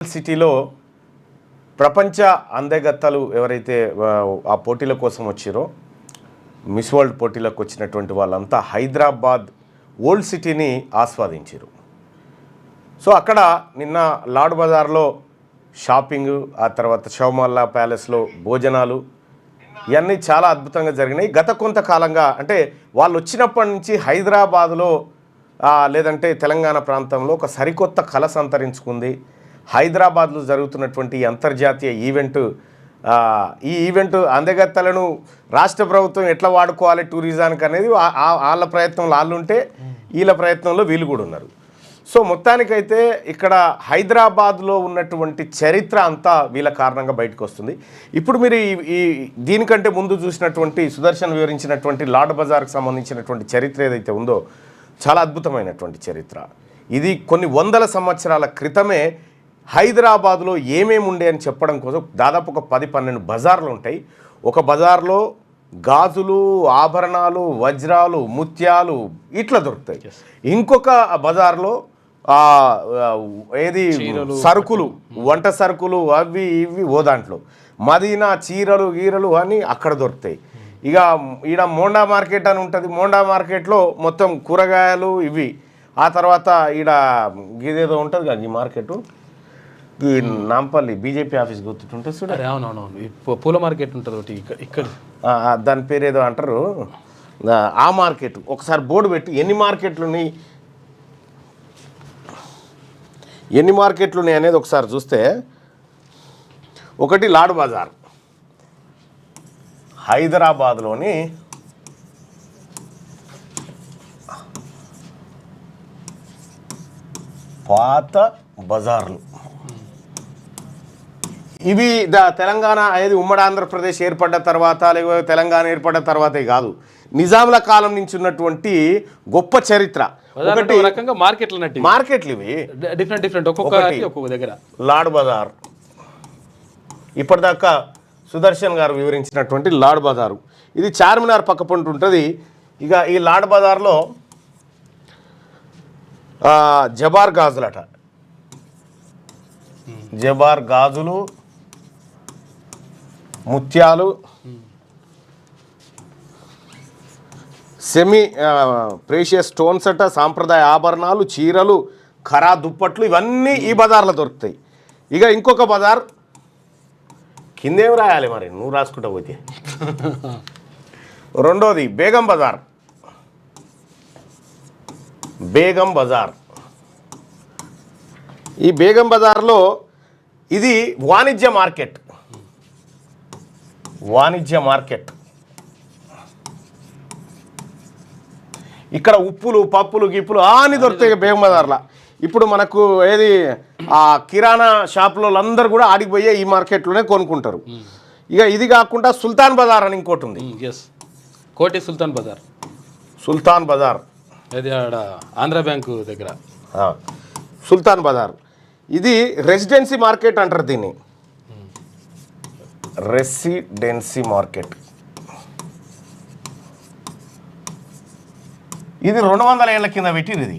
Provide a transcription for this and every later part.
సిటీలో ప్రపంచ అందెగత్తలు ఎవరైతే ఆ పోటీల కోసం వచ్చారో మిస్ వరల్డ్ పోటీలకు వచ్చినటువంటి వాళ్ళంతా హైదరాబాద్ ఓల్డ్ సిటీని ఆస్వాదించారు. సో అక్కడ నిన్న లాడ్ బజార్లో షాపింగ్, ఆ తర్వాత షౌమల్లా ప్యాలెస్లో భోజనాలు ఇవన్నీ చాలా అద్భుతంగా జరిగినాయి. గత కొంతకాలంగా అంటే వాళ్ళు వచ్చినప్పటి నుంచి హైదరాబాదులో లేదంటే తెలంగాణ ప్రాంతంలో ఒక సరికొత్త కళ సంతరించుకుంది. హైదరాబాద్లో జరుగుతున్నటువంటి అంతర్జాతీయ ఈ ఈవెంట్ అందెగత్తలను రాష్ట్ర ప్రభుత్వం ఎట్లా వాడుకోవాలి టూరిజానికి అనేది వాళ్ళ ప్రయత్నంలో వాళ్ళు ఉంటే వీళ్ళ ప్రయత్నంలో వీళ్ళు కూడా ఉన్నారు. సో మొత్తానికైతే ఇక్కడ హైదరాబాద్లో ఉన్నటువంటి చరిత్ర అంతా వీళ్ళ కారణంగా బయటకు వస్తుంది. ఇప్పుడు మీరు దీనికంటే ముందు చూసినటువంటి సుదర్శన్ వివరించినటువంటి లాడ్ బజార్కి సంబంధించినటువంటి చరిత్ర ఏదైతే ఉందో చాలా అద్భుతమైనటువంటి చరిత్ర. ఇది కొన్ని వందల సంవత్సరాల క్రితమే హైదరాబాద్లో ఏమేమి ఉండే అని చెప్పడం కోసం దాదాపు ఒక 10-12 బజార్లు ఉంటాయి. ఒక బజార్లో గాజులు, ఆభరణాలు, వజ్రాలు, ముత్యాలు ఇట్లా దొరుకుతాయి. ఇంకొక బజార్లో ఏది సరుకులు, వంట సరుకులు అవి ఇవి ఓ దాంట్లో, మదీనా చీరలు గీరలు అని అక్కడ దొరుకుతాయి. ఇక ఈడ మోండా మార్కెట్ అని ఉంటుంది. మోండా మార్కెట్లో మొత్తం కూరగాయలు ఇవి. ఆ తర్వాత ఈడ ఇదేదో ఉంటుంది కదా ఈ మార్కెట్, ఈ నాంపల్లి బీజేపీ ఆఫీస్ గుర్తుంటుంది చూడ. అవునవును, పూల మార్కెట్ ఉంటుంది ఒకటి ఇక్కడ, దాని పేరు ఏదో అంటారు. ఆ మార్కెట్ ఒకసారి బోర్డు పెట్టి ఎన్ని మార్కెట్లు ఉన్నాయి అనేది ఒకసారి చూస్తే, ఒకటి లాడ్ బజార్ హైదరాబాద్లోని పాత బజార్లు. ఇవి తెలంగాణ అనేది ఉమ్మడి ఆంధ్రప్రదేశ్ ఏర్పడ్డ తర్వాత, లేకపోతే తెలంగాణ ఏర్పడ్డ తర్వాతే కాదు, నిజాంల కాలం నుంచి ఉన్నటువంటి గొప్ప చరిత్ర. ఒకటి రకంగా మార్కెట్లు ఇవి డిఫరెంట్ ఒక్కొక్క దగ్గర. లాడ్ బజార్ ఇప్పటిదాకా సుదర్శన్ గారు వివరించినటువంటి లాడ్ బజారు, ఇది చార్మినార్ పక్క పొంటి ఉంటుంది. ఇక ఈ లాడ్ బజార్లో జబార్ గాజులట, జబార్ గాజులు, ముత్యాలు, సెమీ ప్రేషియస్ స్టోన్స్ అట, సాంప్రదాయ ఆభరణాలు, చీరలు, ఖరా దుప్పట్లు ఇవన్నీ ఈ బజార్లో దొరుకుతాయి. ఇక ఇంకొక బజార్ కిందేం రాయాలి మరి, నువ్వు రాసుకుంటా పోతే. రెండోది బేగం బజార్. బేగం బజార్, ఈ బేగం బజార్లో ఇది వాణిజ్య మార్కెట్. ఇక్కడ ఉప్పులు, పప్పులు, గిప్పులు అన్నీ దొరుకుతాయి బేగం బజార్లో. ఇప్పుడు మనకు ఏది ఆ కిరాణా షాపులో అందరూ కూడా ఆడిపోయే ఈ మార్కెట్లోనే కొనుక్కుంటారు. ఇక ఇది కాకుండా సుల్తాన్ బజార్ అని ఇంకోటి ఉంది. కోటి సుల్తాన్ బజార్ అది ఆంధ్ర బ్యాంకు దగ్గర సుల్తాన్ బజార్. ఇది రెసిడెన్సీ మార్కెట్ అంటారు దీన్ని, రెసిడెన్సీ మార్కెట్. ఇది 200 ఏళ్ల కింద పెట్టింది. ఇది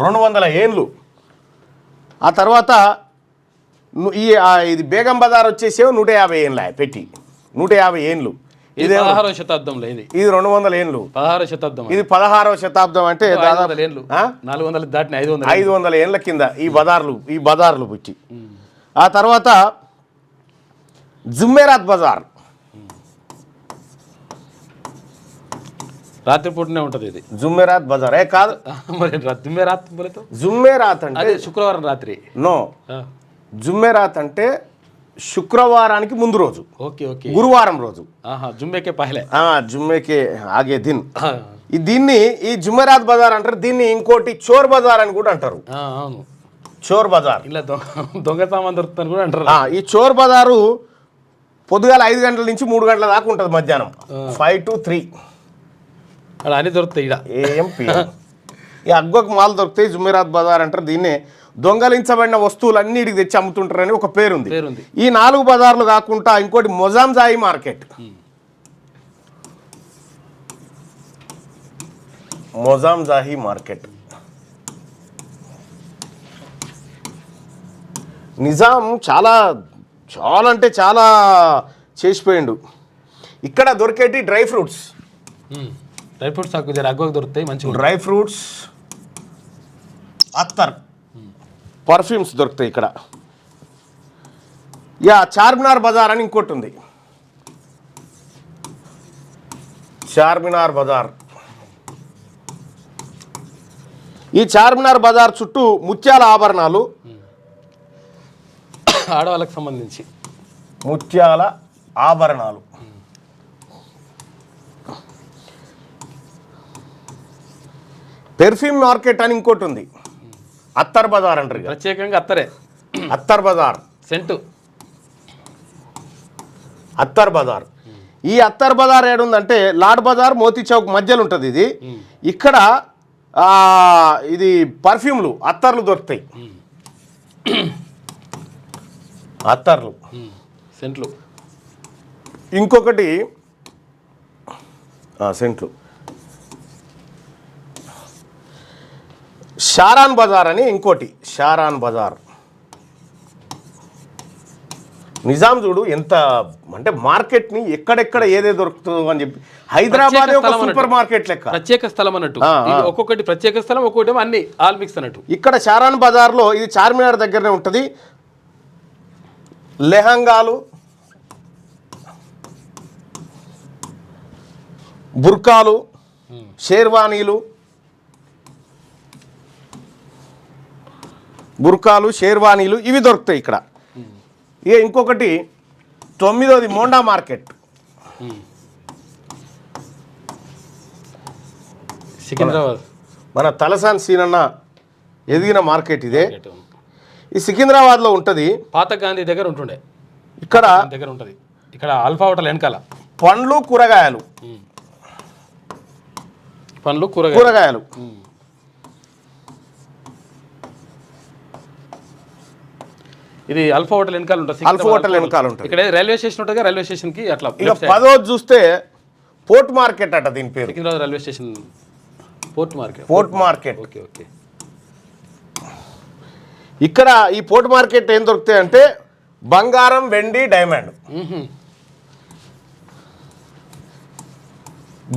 200 ఏళ్ళు. ఆ తర్వాత ఇది బేగం బజార్ వచ్చేసేమో 150 ఏళ్ళ పెట్టి, 150 ఏళ్ళు. ఇది 16వ శతాబ్దంలో, ఇది 200 ఏళ్ళు. 16వ శతాబ్దం, ఇది 16వ శతాబ్దం. అంటే దాదాపు 400 దాటిన 500 ఏళ్ళ కింద ఈ బజార్లు పుట్టి. ఆ తర్వాత జుమ్మెరాత్ బజార్, రాత్రిపూటనే ఉంటుంది ఇది. జుమ్మెరాత్ బజార్ కాదు మరి, జుమ్మెరాత్ అంటే శుక్రవారం రాత్రి. నో, జుమ్మెరాత్ అంటే శుక్రవారానికి ముందు రోజు, గురువారం రోజు. జుమ్మెకే ఆగే దిన్. దీన్ని ఈ జుమ్మెరాత్ బజార్ అంటారు. దీన్ని ఇంకోటి చోర్ బజార్ అని కూడా అంటారు. చోర్ బజార్, ఇలా దొంగ సామాన్ దొరుకుతాను కూడా అంటారు. ఈ చోర్ బజారు పొద్దుగాల 5 గంటల నుంచి 3 గంటల దాకా ఉంటుంది, మధ్యాహ్నం 5 to 3 అలా అన్నీ దొరుకుతాయి. ఈ అగ్గొక మాల్ దొరుకుతాయి, జుమ్మెరాత్ బజార్ అంటారు. దీన్నే దొంగలించబడిన వస్తువులు అన్నిటికి తెచ్చి అమ్ముతుంటారని ఒక పేరుంది. ఈ 4 బజార్లు కాకుండా ఇంకోటి మొజాంజాయి మార్కెట్. నిజాం చాలా చాలా అంటే చాలా చేసిపోయిండు. ఇక్కడ దొరికేటి డ్రై ఫ్రూట్స్ నాకు అగ్వకు దొరుకుతాయి మంచిగా. డ్రై ఫ్రూట్స్, అత్తర్, పర్ఫ్యూమ్స్ దొరుకుతాయి ఇక్కడ. చార్మినార్ బజార్ అని ఇంకోటి ఉంది. చార్మినార్ బజార్. ఈ చార్మినార్ బజార్ చుట్టూ ముత్యాల ఆభరణాలు, ఆడవాళ్ళకి సంబంధించి ముత్యాల ఆభరణాలు. పెర్ఫ్యూమ్ మార్కెట్ అని ఇంకోటి ఉంది. అత్తర్ బజార్ అంటారు, ప్రత్యేకంగా అత్తరే. అత్తర్ బజార్, సెంటు అత్తర్ బజార్. ఈ అత్తర్ బజార్ ఏడుందంటే లాడ్ బజార్, మోతీ చౌక్ మధ్యలో ఉంటుంది ఇది. ఇక్కడ ఇది పర్ఫ్యూమ్లు, అత్తర్లు దొరుకుతాయి. అత్తర్లు, సెంట్లు. ఇంకొకటి సెంట్లు. షారాన్ బజార్ అని ఇంకోటి, షారాన్ బజార్. నిజాం చూడు ఎంత అంటే మార్కెట్ని ఎక్కడెక్కడ ఏదే దొరుకుతుందో అని చెప్పి. హైదరాబాద్ ఒక సూపర్ మార్కెట్ లెక్క, ప్రత్యేక స్థలం అన్నట్టు. ఒక్కొక్కటి ప్రత్యేక స్థలం, ఒక్కొక్కటి అన్ని ఆల్ మిక్స్ అన్నట్టు. ఇక్కడ షారాన్ బజార్లో ఇది చార్మినార్ దగ్గరనే ఉంటుంది. లెహంగాలు, బుర్కాలు, షేర్వానీలు, ఇవి దొరుకుతాయి ఇక్కడ. ఇంకొకటి 9ది మోండా మార్కెట్, సికింద్రాబాద్. మన తలసాని సీనన్న ఎదిగిన మార్కెట్ ఇదే. ఈ సికింద్రాబాద్లో ఉంటుంది. పాత గాంధీ దగ్గర ఉంటుండే, ఇక్కడ దగ్గర ఉంటుంది. ఇక్కడ ఆల్ఫా హోటల్ వెనకాల. పండ్లు, కూరగాయలు, కూరగాయలు. ఇది అల్ఫా హోటల్ వెనకాల ఉంటుంది. అల్ఫా హోటల్ వెనకాల ఉంటుంది. ఇక్కడ రైల్వే స్టేషన్ ఉంటుంది, రైల్వే స్టేషన్ కి అట్లా. ఇక 10వ చూస్తే పోర్ట్ మార్కెట్ అట దీని పేరు. Secunderabad railway station port market. Okay okay. ఇక్కడ ఈ పోర్ట్ మార్కెట్ ఏం దొరుకుతాయి అంటే బంగారం, వెండి, డైమండ్.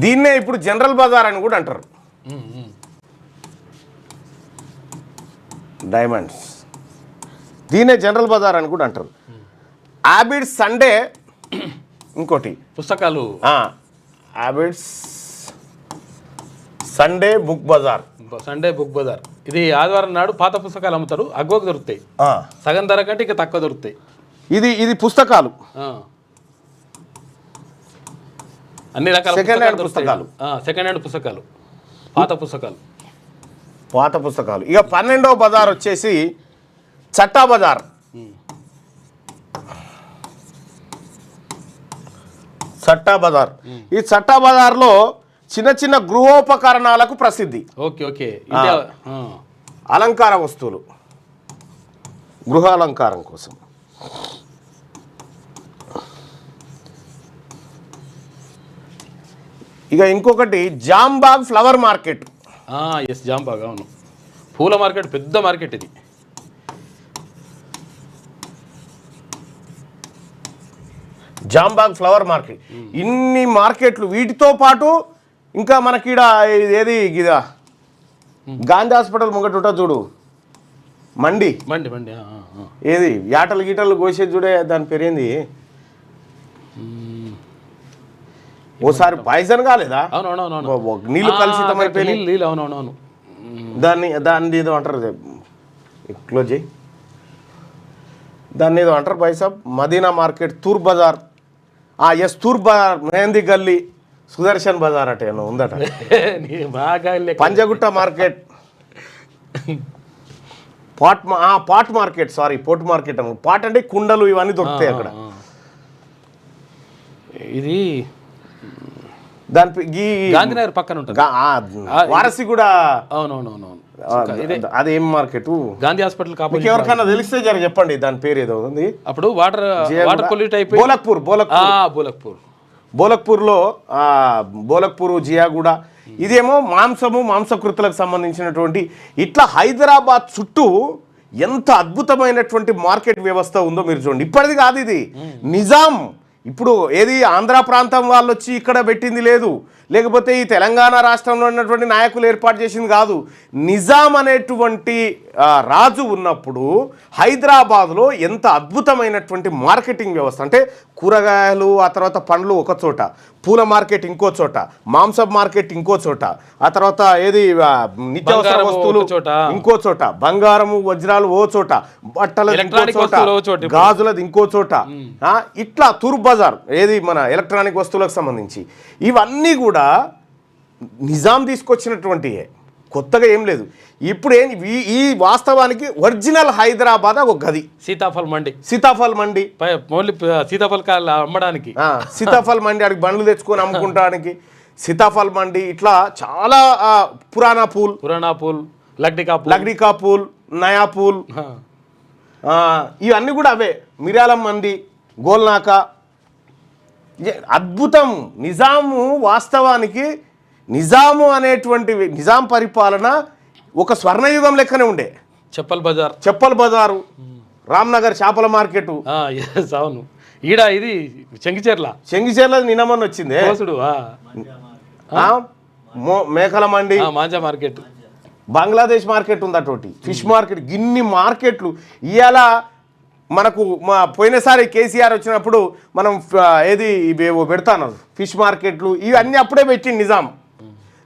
దీన్నే ఇప్పుడు జనరల్ బజార్ అని కూడా అంటారు. డైమండ్స్, దీన్నే జనరల్ బజార్ అని కూడా అంటారు. ఆబిడ్స్ సండే ఇంకోటి, పుస్తకాలు. Abids Sunday book Bazaar. ఇది ఆదివారం నాడు పాత పుస్తకాలు అమ్ముతారు, అగ్వకు దొరుకుతాయి. సగం ధర కంటే ఇక తక్కువ దొరుకుతాయి. ఇది పుస్తకాలు, అన్ని రకాల సెకండ్ హ్యాండ్ పుస్తకాలు. సెకండ్ హ్యాండ్ పుస్తకాలు, పాత పుస్తకాలు. ఇక 12వ బజార్ వచ్చేసి చట్టా బజార్. ఈ చట్టా బజార్లో చిన్న చిన్న గృహోపకరణాలకు ప్రసిద్ధి. ఓకే. అలంకార వస్తువులు, గృహాలంకారం కోసం. ఇక ఇంకొకటి జాంబాగ్ ఫ్లవర్ మార్కెట్. జాంబాగ్, అవును. పూల మార్కెట్, పెద్ద మార్కెట్ ఇది. Jambagh flower market. ఇన్ని మార్కెట్లు, వీటితో పాటు ఇంకా మనకి ఏది గిదా గాంధీ హాస్పిటల్ ముంగట ఉంటుంది చూడు, మండి. ఏది యాటలు గీటలు కోసేది చూడే, దాని పేరేంది? ఓసారి పాయిజన్ కాలేదా? నీళ్ళు కలుషితమైపోయి దాన్ని ఏదో అంటారు, క్లోజ్ చేయి. దాన్ని ఏదో అంటారు భాయ్ సాబ్. మదీనా మార్కెట్, తూర్ బజార్. తూర్ బజార్, మెహందీ గల్లీ, సుదర్శన్ బజార్ అట ఏమో ఉందట. Panjagutta market, pot market. Port market అన్న. పాట్ అంటే కుండలు, ఇవన్నీ దొరుకుతాయి అక్కడ. ఇది దాని గాంధీనగర్ పక్కన ఉంటుంది, వారసి కూడా. అవునవునవును. అదేం మార్కెట్? గాంధీ హాస్పిటల్. మీకు ఎవరికైనా తెలిస్తే జర చెప్పండి, దాని పేరు ఏదో ఉంది. అప్పుడు వాటర్ పొల్యూట్ అయిపోయి బోలక్పూర్లో బోలక్పూర్, జియాగూడ. ఇదేమో మాంసకృతులకు సంబంధించినటువంటి. ఇట్లా హైదరాబాద్ చుట్టూ ఎంత అద్భుతమైనటువంటి మార్కెట్ వ్యవస్థ ఉందో మీరు చూడండి. ఇప్పటిది కాదు ఇది, నిజాం. ఇప్పుడు ఏది ఆంధ్ర ప్రాంతం వాళ్ళు వచ్చి ఇక్కడ పెట్టింది లేదు, లేకపోతే ఈ తెలంగాణ రాష్ట్రంలో ఉన్నటువంటి నాయకులు ఏర్పాటు చేసింది కాదు. నిజాం అనేటువంటి రాజు ఉన్నప్పుడు హైదరాబాద్లో ఎంత అద్భుతమైనటువంటి మార్కెటింగ్ వ్యవస్థ అంటే కూరగాయలు, ఆ తర్వాత పండ్లు ఒక చోట, పూల మార్కెట్ ఇంకో చోట, మాంసం మార్కెట్ ఇంకో చోట, ఆ తర్వాత ఏది నిత్యావసర వస్తువులు ఇంకో చోట, బంగారము వజ్రాలు ఓ చోట, బట్టలు ఇంకో చోట, గాజులది ఇంకో చోట, ఇట్లా తూర్పు బజార్ ఏది మన ఎలక్ట్రానిక్ వస్తువులకు సంబంధించి ఇవన్నీ కూడా నిజాం తీసుకొచ్చినటువంటివే, కొత్తగా ఏం లేదు. ఇప్పుడు ఈ వాస్తవానికి ఒరిజినల్ హైదరాబాద్ ఒక గది సీతాఫల్ మండి ఓన్లీ సీతాఫల్ కాయలు అమ్మడానికి, సీతాఫల్ మండి అడిగి బండ్లు తెచ్చుకొని అమ్ముకుంటానికి సీతాఫల్ మండి, ఇట్లా చాలా పురాణా పూల్, లగ్డికా పూల్, నయా పూల్, ఇవన్నీ కూడా అవే. మిర్యాలం మండి, గోల్నాక, అద్భుతం. నిజాము వాస్తవానికి నిజాము అనేటువంటి నిజాం పరిపాలన ఒక స్వర్ణయుగం లెక్కనే ఉండే. చెప్పల్ బజారు, రామ్నగర్ చేపల మార్కెట్, అవును. ఈడ ఇది చెంగిచెర్ల నిన్నమని వచ్చింది. మేకల మండి, మాంజా మార్కెట్, బంగ్లాదేశ్ మార్కెట్ ఉంది, అటువంటి ఫిష్ మార్కెట్, గిన్ని మార్కెట్లు. ఇవాళ మనకు పోయినసారి కేసీఆర్ వచ్చినప్పుడు మనం ఏది పెడతాను ఫిష్ మార్కెట్లు, ఇవన్నీ అప్పుడే పెట్టిండు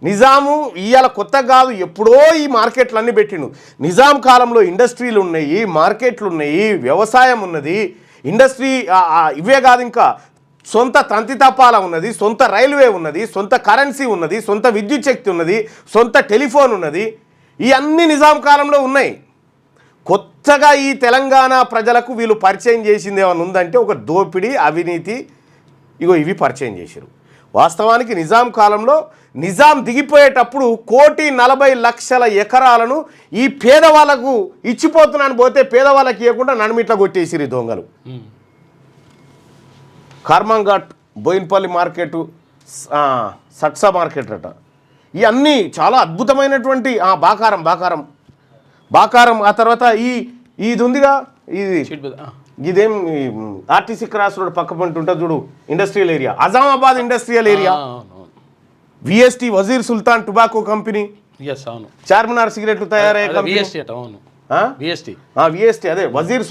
నిజాము. ఇవాళ కొత్త కాదు, ఎప్పుడో ఈ మార్కెట్లు అన్నీ పెట్టిండు. నిజాం కాలంలో ఇండస్ట్రీలు ఉన్నాయి, మార్కెట్లు ఉన్నాయి, వ్యవసాయం ఉన్నది, ఇండస్ట్రీ ఇవే కాదు, ఇంకా సొంత తంతి తపాల ఉన్నది, సొంత రైల్వే ఉన్నది, సొంత కరెన్సీ ఉన్నది, సొంత విద్యుత్ శక్తి ఉన్నది, సొంత టెలిఫోన్ ఉన్నది. ఇవన్నీ నిజాం కాలంలో ఉన్నాయి. కొత్తగా ఈ తెలంగాణ ప్రజలకు వీళ్ళు పరిచయం చేసింది ఏమైనా ఉందంటే ఒక దోపిడీ, అవినీతి, ఇవి పరిచయం చేశారు. వాస్తవానికి నిజాం కాలంలో నిజాం దిగిపోయేటప్పుడు 1,40,00,000 ఎకరాలను ఈ పేదవాళ్ళకు ఇచ్చిపోతున్నాను పోతే పేదవాళ్ళకి ఇవ్వకుండా నడిమిట్లా కొట్టేసిరు దొంగలు. కర్మంఘాట్, బోయిన్పల్లి మార్కెట్, సట్సా మార్కెట్ అట, ఇవన్నీ చాలా అద్భుతమైనటువంటి బాకారం. ఆ తర్వాత ఇది ఉందిగా, ఇదేం ఆర్టీసీ క్రాస్ రోడ్ పక్క పంట ఉంటుంది చూడు, industrial area, Azamabad industrial area, VST Wazir Sultan tobacco company, Charminar సిగరెట్లు తయారయ్యే కంపెనీ, విఎస్టీ అదే వజీర్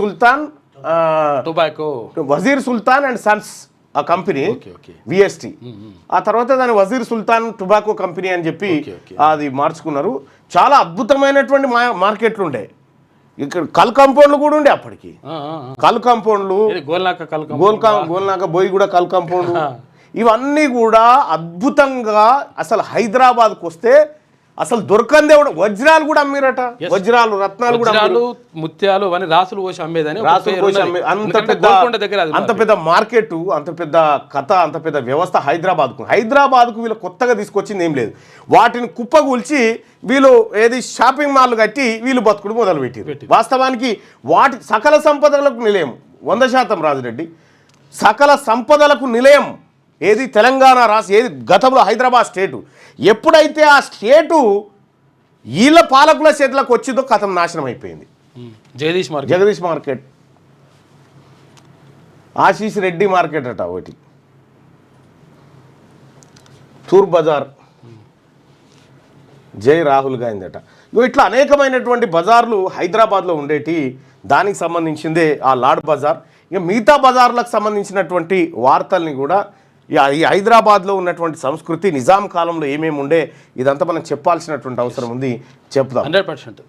సుల్తాన్ అండ్ సన్స్ ఆ కంపెనీ విఎస్టీ. ఆ తర్వాత దాని వజీర్ సుల్తాన్ టొబాకో కంపెనీ అని చెప్పి అది మార్చుకున్నారు. చాలా అద్భుతమైనటువంటి మార్కెట్లు ఉండే. ఇక్కడ కల్ కాంపౌండ్లు కూడా ఉండే అప్పటికి, కల్ కాంపౌండ్లు, గోల్నాక బోయిగూడ కల్ కాంపౌండ్, ఇవన్నీ కూడా అద్భుతంగా. అసలు హైదరాబాద్కు వస్తే అసలు దొరకందే, వజ్రాలు కూడా అమ్మిరట, వజ్రాలు, రత్నాలు కూడా, ముత్యాలు అని రాసులు పోసి అమ్మేదని, అంత పెద్ద మార్కెట్, అంత పెద్ద కథ, అంత పెద్ద వ్యవస్థ హైదరాబాద్కు వీళ్ళు కొత్తగా తీసుకొచ్చింది ఏం లేదు. వాటిని కుప్పగూల్చి వీళ్ళు ఏది షాపింగ్ మాల్ కట్టి వీళ్ళు బతుకుడు మొదలుపెట్టారు. వాస్తవానికి వాటి సకల సంపదలకు నిలయం 100% రాజురెడ్డి, సకల సంపదలకు నిలయం ఏది తెలంగాణ రాష్ట్రం, ఏది గతంలో హైదరాబాద్ స్టేటు. ఎప్పుడైతే ఆ స్టేటు వీళ్ళ పాలకుల చేతులకు వచ్చిందో కథం నాశనం అయిపోయింది. జగదీష్ మార్కెట్, ఆశీష్ రెడ్డి మార్కెట్ అట ఒకటి, తూర్పు బజార్, జై రాహుల్ గాంధీ అట, ఇట్లా అనేకమైనటువంటి బజార్లు హైదరాబాద్లో ఉండేటి. దానికి సంబంధించిందే ఆ లాడ్ బజార్. ఇక మిగతా బజార్లకు సంబంధించినటువంటి వార్తల్ని కూడా ఈ హైదరాబాద్లో ఉన్నటువంటి సంస్కృతి, నిజాం కాలంలో ఏమేమి ఉండే, ఇదంతా మనం చెప్పాల్సినటువంటి అవసరం ఉంది. చెప్తాం 100%.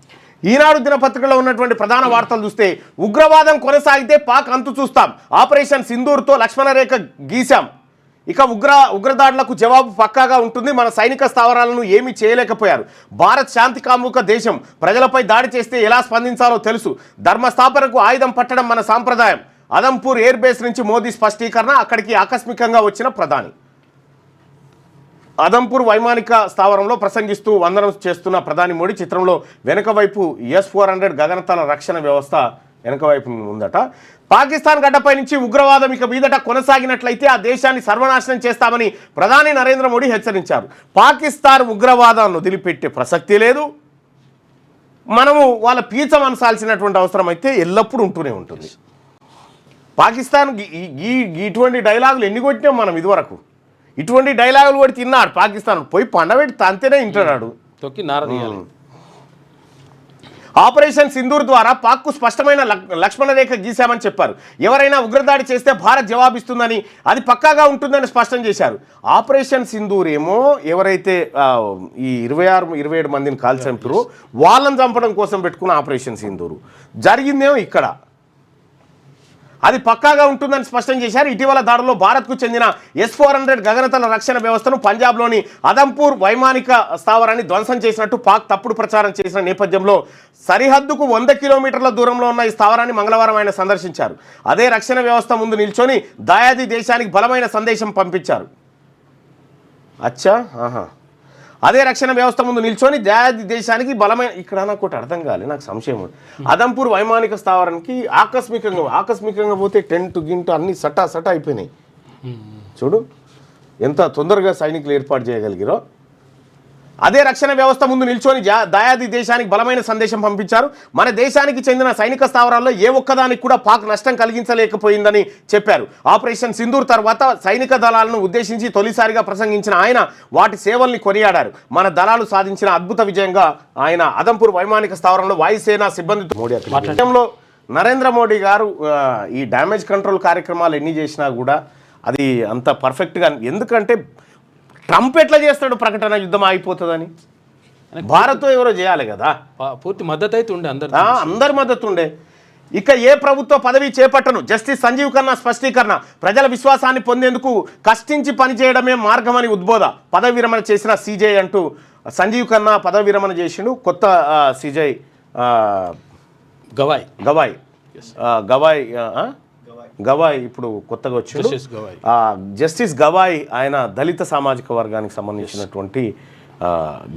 ఈనాడు దినపత్రికలో ఉన్నటువంటి ప్రధాన వార్తలు చూస్తే, ఉగ్రవాదం కొనసాగితే పాక్ అంతు చూస్తాం, ఆపరేషన్ సింధూర్తో లక్ష్మణరేఖ గీశాం, ఇక ఉగ్రదాడులకు జవాబు పక్కాగా ఉంటుంది, మన సైనిక స్థావరాలను ఏమీ చేయలేకపోయారు, భారత్ శాంతి కాముక దేశం, ప్రజలపై దాడి చేస్తే ఎలా స్పందించాలో తెలుసు, ధర్మస్థాపనకు ఆయుధం పట్టడం మన సాంప్రదాయం, అదంపూర్ ఎయిర్ బేస్ నుంచి మోదీ స్పష్టీకరణ, అక్కడికి ఆకస్మికంగా వచ్చిన ప్రధాని. అదంపూర్ వైమానిక స్థావరంలో ప్రసంగిస్తూ వందనం చేస్తున్న ప్రధాని మోడీ, చిత్రంలో వెనుక వైపు S-400 గగనతల రక్షణ వ్యవస్థ వెనుక వైపు ఉందట. పాకిస్తాన్ గడ్డపై నుంచి ఉగ్రవాదం ఇక మీదట కొనసాగినట్లయితే ఆ దేశాన్ని సర్వనాశనం చేస్తామని ప్రధాని నరేంద్ర మోడీ హెచ్చరించారు. పాకిస్తాన్ ఉగ్రవాదాన్ని వదిలిపెట్టే ప్రసక్తి లేదు, మనము వాళ్ళ పీచమనసాల్సినటువంటి అవసరం అయితే ఎల్లప్పుడూ ఉంటూనే ఉంటుంది. పాకిస్తాన్ ఇటువంటి డైలాగులు ఎన్ని కొట్టినాం మనం ఇదివరకు. ఇటువంటి డైలాగులు కూడా తిన్నాడు పాకిస్తాన్, పోయి పండబెట్టి తంతేనే వింటున్నాడు. ఆపరేషన్ సింధూర్ ద్వారా పాక్కు స్పష్టమైన లక్ష్మణ రేఖ గీశామని చెప్పారు. ఎవరైనా ఉగ్రదాడి చేస్తే భారత్ జవాబిస్తుందని, అది పక్కాగా ఉంటుందని స్పష్టం చేశారు. ఆపరేషన్ సింధూర్ ఏమో ఎవరైతే ఈ 26-27 మందిని కాల్ చంపారో వాళ్ళని చంపడం కోసం పెట్టుకున్న ఆపరేషన్ సింధూర్ జరిగిందేమో ఇక్కడ, అది పక్కాగా ఉంటుందని స్పష్టం చేశారు. ఇటీవల దాడుల్లో భారత్కు చెందిన S-400 గగనతల రక్షణ వ్యవస్థను పంజాబ్లోని అదంపూర్ వైమానిక స్థావరాన్ని ధ్వంసం చేసినట్టు పాక్ తప్పుడు ప్రచారం చేసిన నేపథ్యంలో సరిహద్దుకు 100 కిలోమీటర్ల దూరంలో ఉన్న ఈ స్థావరాన్ని మంగళవారం ఆయన సందర్శించారు. అదే రక్షణ వ్యవస్థ ముందు నిల్చొని దాయాది దేశానికి బలమైన సందేశం పంపించారు. అదే రక్షణ వ్యవస్థ ముందు నిల్చొని దేశానికి బలమైన, ఇక్కడ నాకు అర్థం కాలే, నాకు సంశయం. అదంపూర్ వైమానిక స్థావరానికి ఆకస్మికంగా పోతే టెంట్ గింటు అన్ని సటా అయిపోయినాయి. చూడు ఎంత తొందరగా సైనికులు ఏర్పాటు చేయగలిగారో. అదే రక్షణ వ్యవస్థ ముందు నిల్చొని దాయాది దేశానికి బలమైన సందేశం పంపించారు. మన దేశానికి చెందిన సైనిక స్థావరాల్లో ఏ ఒక్కదానికి కూడా పాక్ నష్టం కలిగించలేకపోయిందని చెప్పారు. ఆపరేషన్ సింధూర్ తర్వాత సైనిక దళాలను ఉద్దేశించి తొలిసారిగా ప్రసంగించిన ఆయన వాటి సేవల్ని కొనియాడారు. మన దళాలు సాధించిన అద్భుత విజయంగా ఆయన అదంపూర్ వైమానిక స్థావరంలో వాయుసేన సిబ్బందితో నరేంద్ర మోడీ గారు ఈ డ్యామేజ్ కంట్రోల్ కార్యక్రమాలు ఎన్ని చేసినా కూడా అది అంత పర్ఫెక్ట్గా, ఎందుకంటే ట్రంప్ ఎట్లా చేస్తాడు ప్రకటన యుద్ధం ఆగిపోతుందని, భారత్ ఎవరో చేయాలి కదా. పూర్తి మద్దతు అయితే ఉండే, అందరి మద్దతు ఉండే. ఇక ఏ ప్రభుత్వ పదవి చేపట్టను, జస్టిస్ సంజీవ్ ఖన్నా స్పష్టీకరణ. ప్రజల విశ్వాసాన్ని పొందేందుకు కష్టించి పనిచేయడమే మార్గమని ఉద్బోధ. పదవి విరమణ చేసిన సీజే అంటూ సంజీవ్ ఖన్నా పదవి విరమణ చేసిండు. కొత్త సీజే గవాయ్ ఇప్పుడు కొత్తగా వచ్చిండు. జస్టిస్ గవాయ్ ఆయన దళిత సామాజిక వర్గానికి సంబంధించినటువంటి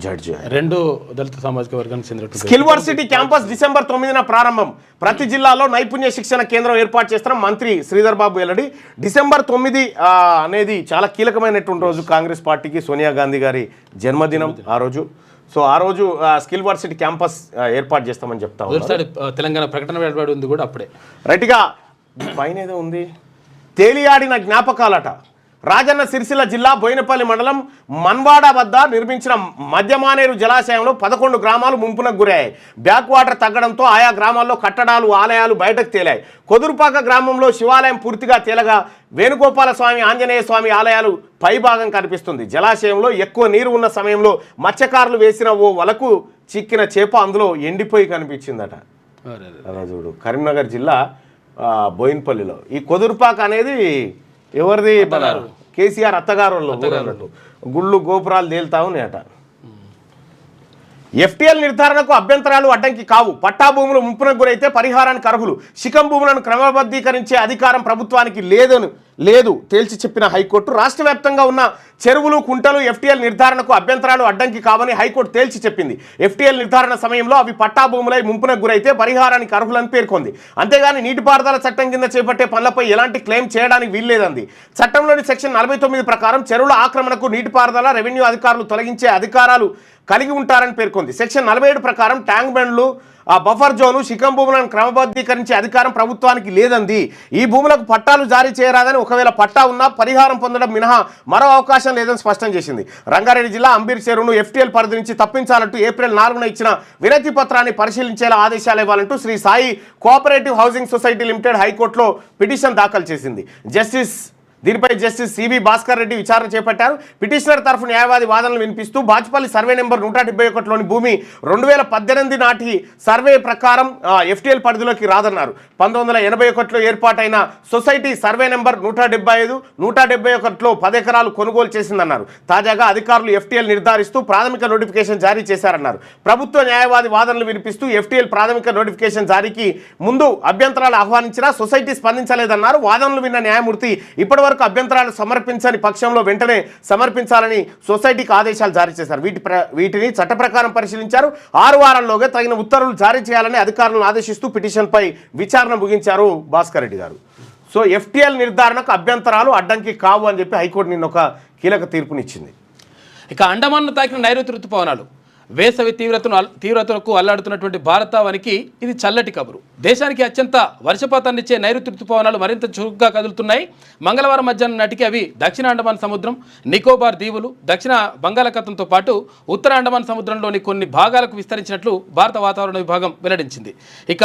జడ్జి. 2 దళిత సామాజిక వర్గానికి చెందిన స్కిల్ వర్సిటీ క్యాంపస్ డిసెంబర్ 9న ప్రారంభం. ప్రతి జిల్లాలో నైపుణ్య శిక్షణ కేంద్రం ఏర్పాటు చేస్తున్నాం మంత్రి శ్రీధర్ బాబు వెల్లడి. డిసెంబర్ 9 అనేది చాలా కీలకమైనటువంటి రోజు కాంగ్రెస్ పార్టీకి. సోనియా గాంధీ గారి జన్మదినం ఆ రోజు. సో ఆ రోజు స్కిల్ వర్సిటీ క్యాంపస్ ఏర్పాటు చేస్తామని చెప్తా ఉన్నారు. తెలంగాణ ప్రకటన వెలువడి ఉంది కూడా అప్పుడే. రైట్గా పైన ఏదో ఉంది, తేలియాడిన జ్ఞాపకాలట. రాజన్న సిరిసిల్ల జిల్లా బోయినపల్లి మండలం మన్వాడ వద్ద నిర్మించిన మధ్యమానేరు జలాశయంలో 11 గ్రామాలు ముంపునకు గురయ్యాయి. బ్యాక్ వాటర్ తగ్గడంతో ఆయా గ్రామాల్లో కట్టడాలు, ఆలయాలు బయటకు తేలాయి. కొదురుపాక గ్రామంలో శివాలయం పూర్తిగా తేలగా వేణుగోపాల స్వామి, ఆంజనేయ స్వామి ఆలయాలు పైభాగం కనిపిస్తుంది. జలాశయంలో ఎక్కువ నీరు ఉన్న సమయంలో మత్స్యకారులు వేసిన ఓ వలకు చిక్కిన చేప అందులో ఎండిపోయి కనిపించిందట. చూడు, కరీంనగర్ జిల్లా బోయిన్పల్లిలో ఈ కొదురుపాక అనేది ఎవరిది, కేసీఆర్ అత్తగారు అన్నట్టు. గుళ్ళు గోపురాలు తేలుతా ఉన్నాయట. FTL నిర్ధారణకు అభ్యంతరాలు అడ్డంకి కావు. పట్టా భూములు ముంపునకు గురైతే పరిహారానికి అర్హులు. శిఖం భూములను క్రమబద్ధీకరించే అధికారం ప్రభుత్వానికి లేదు తేల్చి చెప్పిన హైకోర్టు. రాష్ట్ర వ్యాప్తంగా ఉన్న చెరువులు, కుంటలు FTL నిర్ధారణకు అభ్యంతరాలు అడ్డంకి కావని హైకోర్టు తేల్చి చెప్పింది. FTL నిర్ధారణ సమయంలో అవి పట్టా భూములై ముంపునకు గురైతే పరిహారానికి అర్హులని పేర్కొంది. అంతేగాని నీటిపారుదల చట్టం కింద చేపట్టే పనులపై ఎలాంటి క్లెయిమ్ చేయడానికి వీల్లేదంది. చట్టంలోని సెక్షన్ 49 ప్రకారం చెరువుల ఆక్రమణకు నీటిపారుదల, రెవెన్యూ అధికారులు తొలగించే అధికారాలు కలిగి ఉంటారని పేర్కొంది. సెక్షన్ 47 ప్రకారం ట్యాంక్ బండ్లు, బఫర్ జోను, శిఖం భూములను క్రమబద్ధీకరించే అధికారం ప్రభుత్వానికి లేదంది. ఈ భూములకు పట్టాలు జారీ చేయరాదని, ఒకవేళ పట్టా ఉన్నా పరిహారం పొందడం మినహా మరో అవకాశం లేదని స్పష్టం చేసింది. రంగారెడ్డి జిల్లా అంబీర్ చెరువును FTL పరిధి నుంచి తప్పించాలంటూ ఏప్రిల్ 4న ఇచ్చిన వినతి పత్రాన్ని పరిశీలించేలా ఆదేశాలు ఇవ్వాలంటూ Shri Sai cooperative housing society limited హైకోర్టులో పిటిషన్ దాఖలు చేసింది. దీనిపై జస్టిస్ సివి భాస్కర్ రెడ్డి విచారణ చేపట్టారు. పిటిషనర్ తరఫు న్యాయవాది వాదనలు వినిపిస్తూ బాచుపల్లి సర్వే నెంబర్ 171లోని భూమి 2018 నాటి సర్వే ప్రకారం FTL పరిధిలోకి రాదన్నారు. 1981లో ఏర్పాటైన సొసైటీ సర్వే నెంబర్ 175, 171లో 10 ఎకరాలు కొనుగోలు చేసిందన్నారు. తాజాగా అధికారులు FTL నిర్ధారిస్తూ ప్రాథమిక నోటిఫికేషన్ జారీ చేశారన్నారు. ప్రభుత్వ న్యాయవాది వాదనలు వినిపిస్తూ FTL ప్రాథమిక నోటిఫికేషన్ జారీకి ముందు అభ్యంతరాలు ఆహ్వానించినా సొసైటీ స్పందించలేదన్నారు. వాదనలు విన్న న్యాయమూర్తి ఇప్పటి వరకు అభ్యంతరాలు సమర్పించని పక్షంలో వెంటనే సమర్పించాలని సొసైటీకి ఆదేశాలు జారీ చేశారు. వీటిని చట్ట ప్రకారం పరిశీలించారు. 6 వారాల్లోగా తగిన ఉత్తర్వులు జారీ చేయాలని అధికారులను ఆదేశిస్తూ పిటిషన్పై విచారణ ముగించారు భాస్కర్ రెడ్డి గారు. సో FTL నిర్ధారణకు అభ్యంతరాలు అడ్డంకి కావు అని చెప్పి హైకోర్టు నిన్న ఒక కీలక తీర్పునిచ్చింది. ఇక అండమాన్ను తాకిన నైరుతి రుతుపవనాలు వేసవి తీవ్రతకు అల్లాడుతున్నటువంటి భారతావనికి ఇది చల్లటి కబురు. దేశానికి అత్యంత వర్షపాతాన్నిచ్చే నైరుతి ఋతుపవనాలు మరింత చురుగ్గా కదులుతున్నాయి. మంగళవారం మధ్యాహ్నం నాటికి అవి దక్షిణ అండమాన్ సముద్రం, నికోబార్ దీవులు, దక్షిణ బంగాళాఖాతంతో పాటు ఉత్తర అండమాన్ సముద్రంలోని కొన్ని భాగాలకు విస్తరించినట్లు భారత వాతావరణ విభాగం వెల్లడించింది. ఇక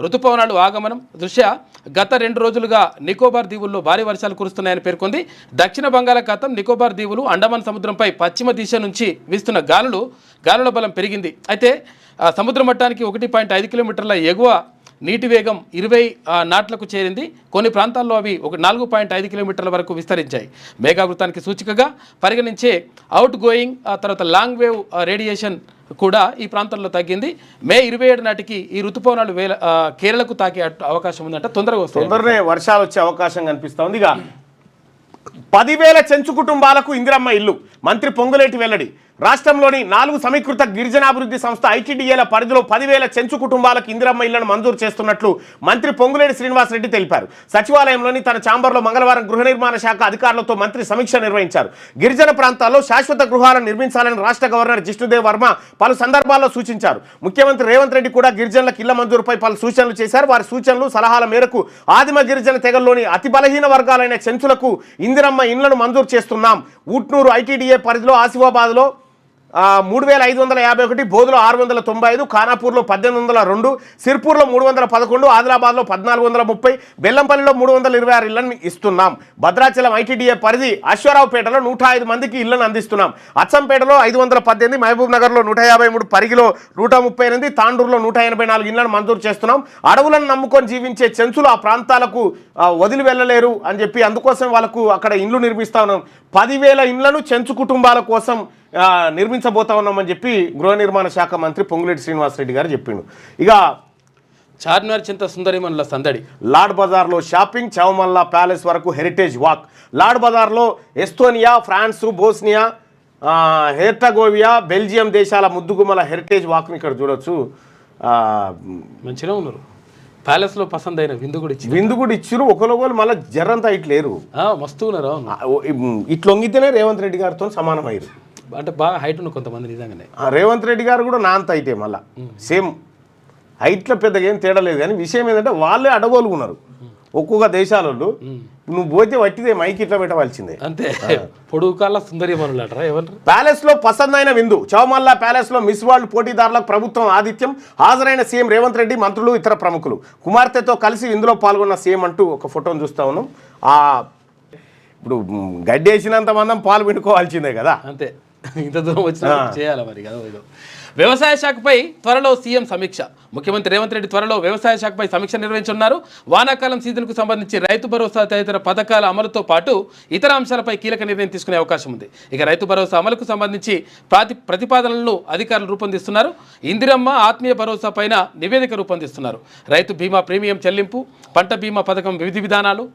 ఋతుపవనాలు ఆగమనం దృష్ట్యా గత 2 రోజులుగా నికోబార్ దీవుల్లో భారీ వర్షాలు కురుస్తున్నాయని పేర్కొంది. దక్షిణ బంగాళాఖాతం, నికోబార్ దీవులు, అండమాన్ సముద్రంపై పశ్చిమ దిశ నుంచి వీస్తున్న గాలుల బలం పెరిగింది. అయితే సముద్ర మట్టానికి 1.5 కిలోమీటర్ల ఎగువ నీటి వేగం 20 నాట్లకు చేరింది. కొన్ని ప్రాంతాల్లో అవి 4.5 కిలోమీటర్ల వరకు విస్తరించాయి. మేఘావృతానికి సూచికగా పరిగణించే అవుట్ గోయింగ్ తర్వాత లాంగ్ వేవ్ రేడియేషన్ కూడా ఈ ప్రాంతంలో తగ్గింది. మే 27 నాటికి ఈ ఋతుపవనాలు కేరళకు తాకే అవకాశం ఉందంట. తొందరనే వర్షాలు వచ్చే అవకాశం కనిపిస్తూ ఉంది. 10,000 చెంచు కుటుంబాలకు ఇందిరమ్మ ఇల్లు, మంత్రి పొంగులేటి వెల్లడి. రాష్ట్రంలోని 4 సమీకృత గిరిజనాభివృద్ధి సంస్థ ఐటీడీఏల పరిధిలో 10,000 చెంచు కుటుంబాలకు ఇందిరమ్మ ఇళ్లను మంజూరు చేస్తున్నట్లు మంత్రి పొంగులేటి శ్రీనివాసరెడ్డి తెలిపారు. సచివాలయంలోని తన ఛాంబర్లో మంగళవారం గృహ నిర్మాణ శాఖ అధికారులతో మంత్రి సమీక్ష నిర్వహించారు. గిరిజన ప్రాంతాల్లో శాశ్వత గృహాలను నిర్మించాలని రాష్ట్ర గవర్నర్ జిష్ణుదేవ్ వర్మ పలు సందర్భాల్లో సూచించారు. ముఖ్యమంత్రి రేవంత్ రెడ్డి కూడా గిరిజనులకు ఇళ్ల మంజూరుపై పలు సూచనలు చేశారు. వారి సూచనలు సలహాల మేరకు ఆదిమ గిరిజన తెగల్లోని అతి బలహీన వర్గాలైన చెంచులకు ఇందిరమ్మ ఇళ్లను మంజూరు చేస్తున్నాం. ఊట్నూరు ఐటీడీఏ పరిధిలో ఆసిఫాబాద్లో 3,551, బోధులో 695, ఖానాపూర్లో 1,802, సిర్పూర్లో 311, ఆదిలాబాద్లో 1,430, బెల్లంపల్లిలో 326 ఇళ్లను ఇస్తున్నాం. భద్రాచలం ఐటీడీఏ పరిధి అశ్వరావుపేటలో 105 మందికి ఇళ్లను అందిస్తున్నాం. అచ్చంపేటలో 518, మహబూబ్ నగర్లో 153, పరిగిలో 138, తాండూరులో 184 ఇళ్లను మంజూరు చేస్తున్నాం. అడవులను నమ్ముకొని జీవించే చెంచులు ఆ ప్రాంతాలకు వదిలి వెళ్ళలేరు అని చెప్పి అందుకోసం వాళ్ళకు అక్కడ ఇండ్లు నిర్మిస్తా ఉన్నాం. 10,000 ఇండ్లను చెంచు కుటుంబాల కోసం నిర్మించబోతా ఉన్నామని చెప్పి గృహ నిర్మాణ శాఖ మంత్రి పొంగులేటి శ్రీనివాసరెడ్డి గారు చెప్పిండు. ఇక చార్మినార్ చింత సుందరిమన్ల సందడి, లాడ్ బజార్లో షాపింగ్, చౌమల్లా ప్యాలెస్ వరకు హెరిటేజ్ వాక్. లాడ్ బజార్లో ఎస్తోనియా, ఫ్రాన్స్, బోస్నియా, హెర్టగోవియా, బెల్జియం దేశాల ముద్దుగుమ్మల హెరిటేజ్ వాక్ని ఇక్కడ చూడొచ్చు. మంచిగా ఉన్నారు. ప్యాలెస్లో పసందైన విందు కూడా ఇచ్చిరు. ఒకరు మళ్ళీ జర్రంతా ఇట్లేరు, మస్తు ఉన్నారు. ఇట్లా వంగితేనే రేవంత్ రెడ్డి గారితో సమానం అయ్యారు. అంటే బాగా హైట్ ఉన్న కొంతమంది నిజంగానే. రేవంత్ రెడ్డి గారు కూడా నా అంత అయితే మళ్ళీ సేమ్ హైట్లో పెద్దగా ఏం తేడా లేదు. కానీ విషయం ఏంటంటే వాళ్ళే అడగోలుకున్నారు. ఒక్కొక్క దేశాలలో నువ్వు పోతే వట్టిదే మైకి ఇట్లా పెట్టవలసిందే అంతే. పొడుగు కాళ్ళ సుందరిమనులటరా ఎవరు? ప్యాలెస్ లో పసందైన విందు. చౌమల్లా ప్యాలెస్ లో మిస్ వరల్డ్ పోటీదారులకు ప్రభుత్వం ఆతిథ్యం. హాజరైన సీఎం రేవంత్ రెడ్డి, మంత్రులు, ఇతర ప్రముఖులు. కుమార్తెతో కలిసి విందులో పాల్గొన్న సీఎం అంటూ ఒక ఫోటోను చూస్తా ఉన్నాం. ఇప్పుడు గడ్డేసినంత మందం పాలు పిండుకోవాల్సిందే కదా. అంతే, ఇంత దూరం వచ్చినా చేయాలి మరి కదా. ఏదో వ్యవసాయ శాఖపై త్వరలో సీఎం సమీక్ష. ముఖ్యమంత్రి రేవంత్ రెడ్డి త్వరలో వ్యవసాయ శాఖపై సమీక్ష నిర్వహించనున్నారు. వానాకాలం సీజన్కు సంబంధించి రైతు భరోసా తదితర పథకాల అమలుతో పాటు ఇతర అంశాలపై కీలక నిర్ణయం తీసుకునే అవకాశం ఉంది. ఇక రైతు భరోసా అమలుకు సంబంధించి ప్రతిపాదనలను అధికారులు రూపొందిస్తున్నారు. ఇందిరమ్మ ఆత్మీయ భరోసా పైన నివేదిక రూపొందిస్తున్నారు. రైతు బీమా ప్రీమియం చెల్లింపు, పంట బీమా పథకం విధి విధానాలు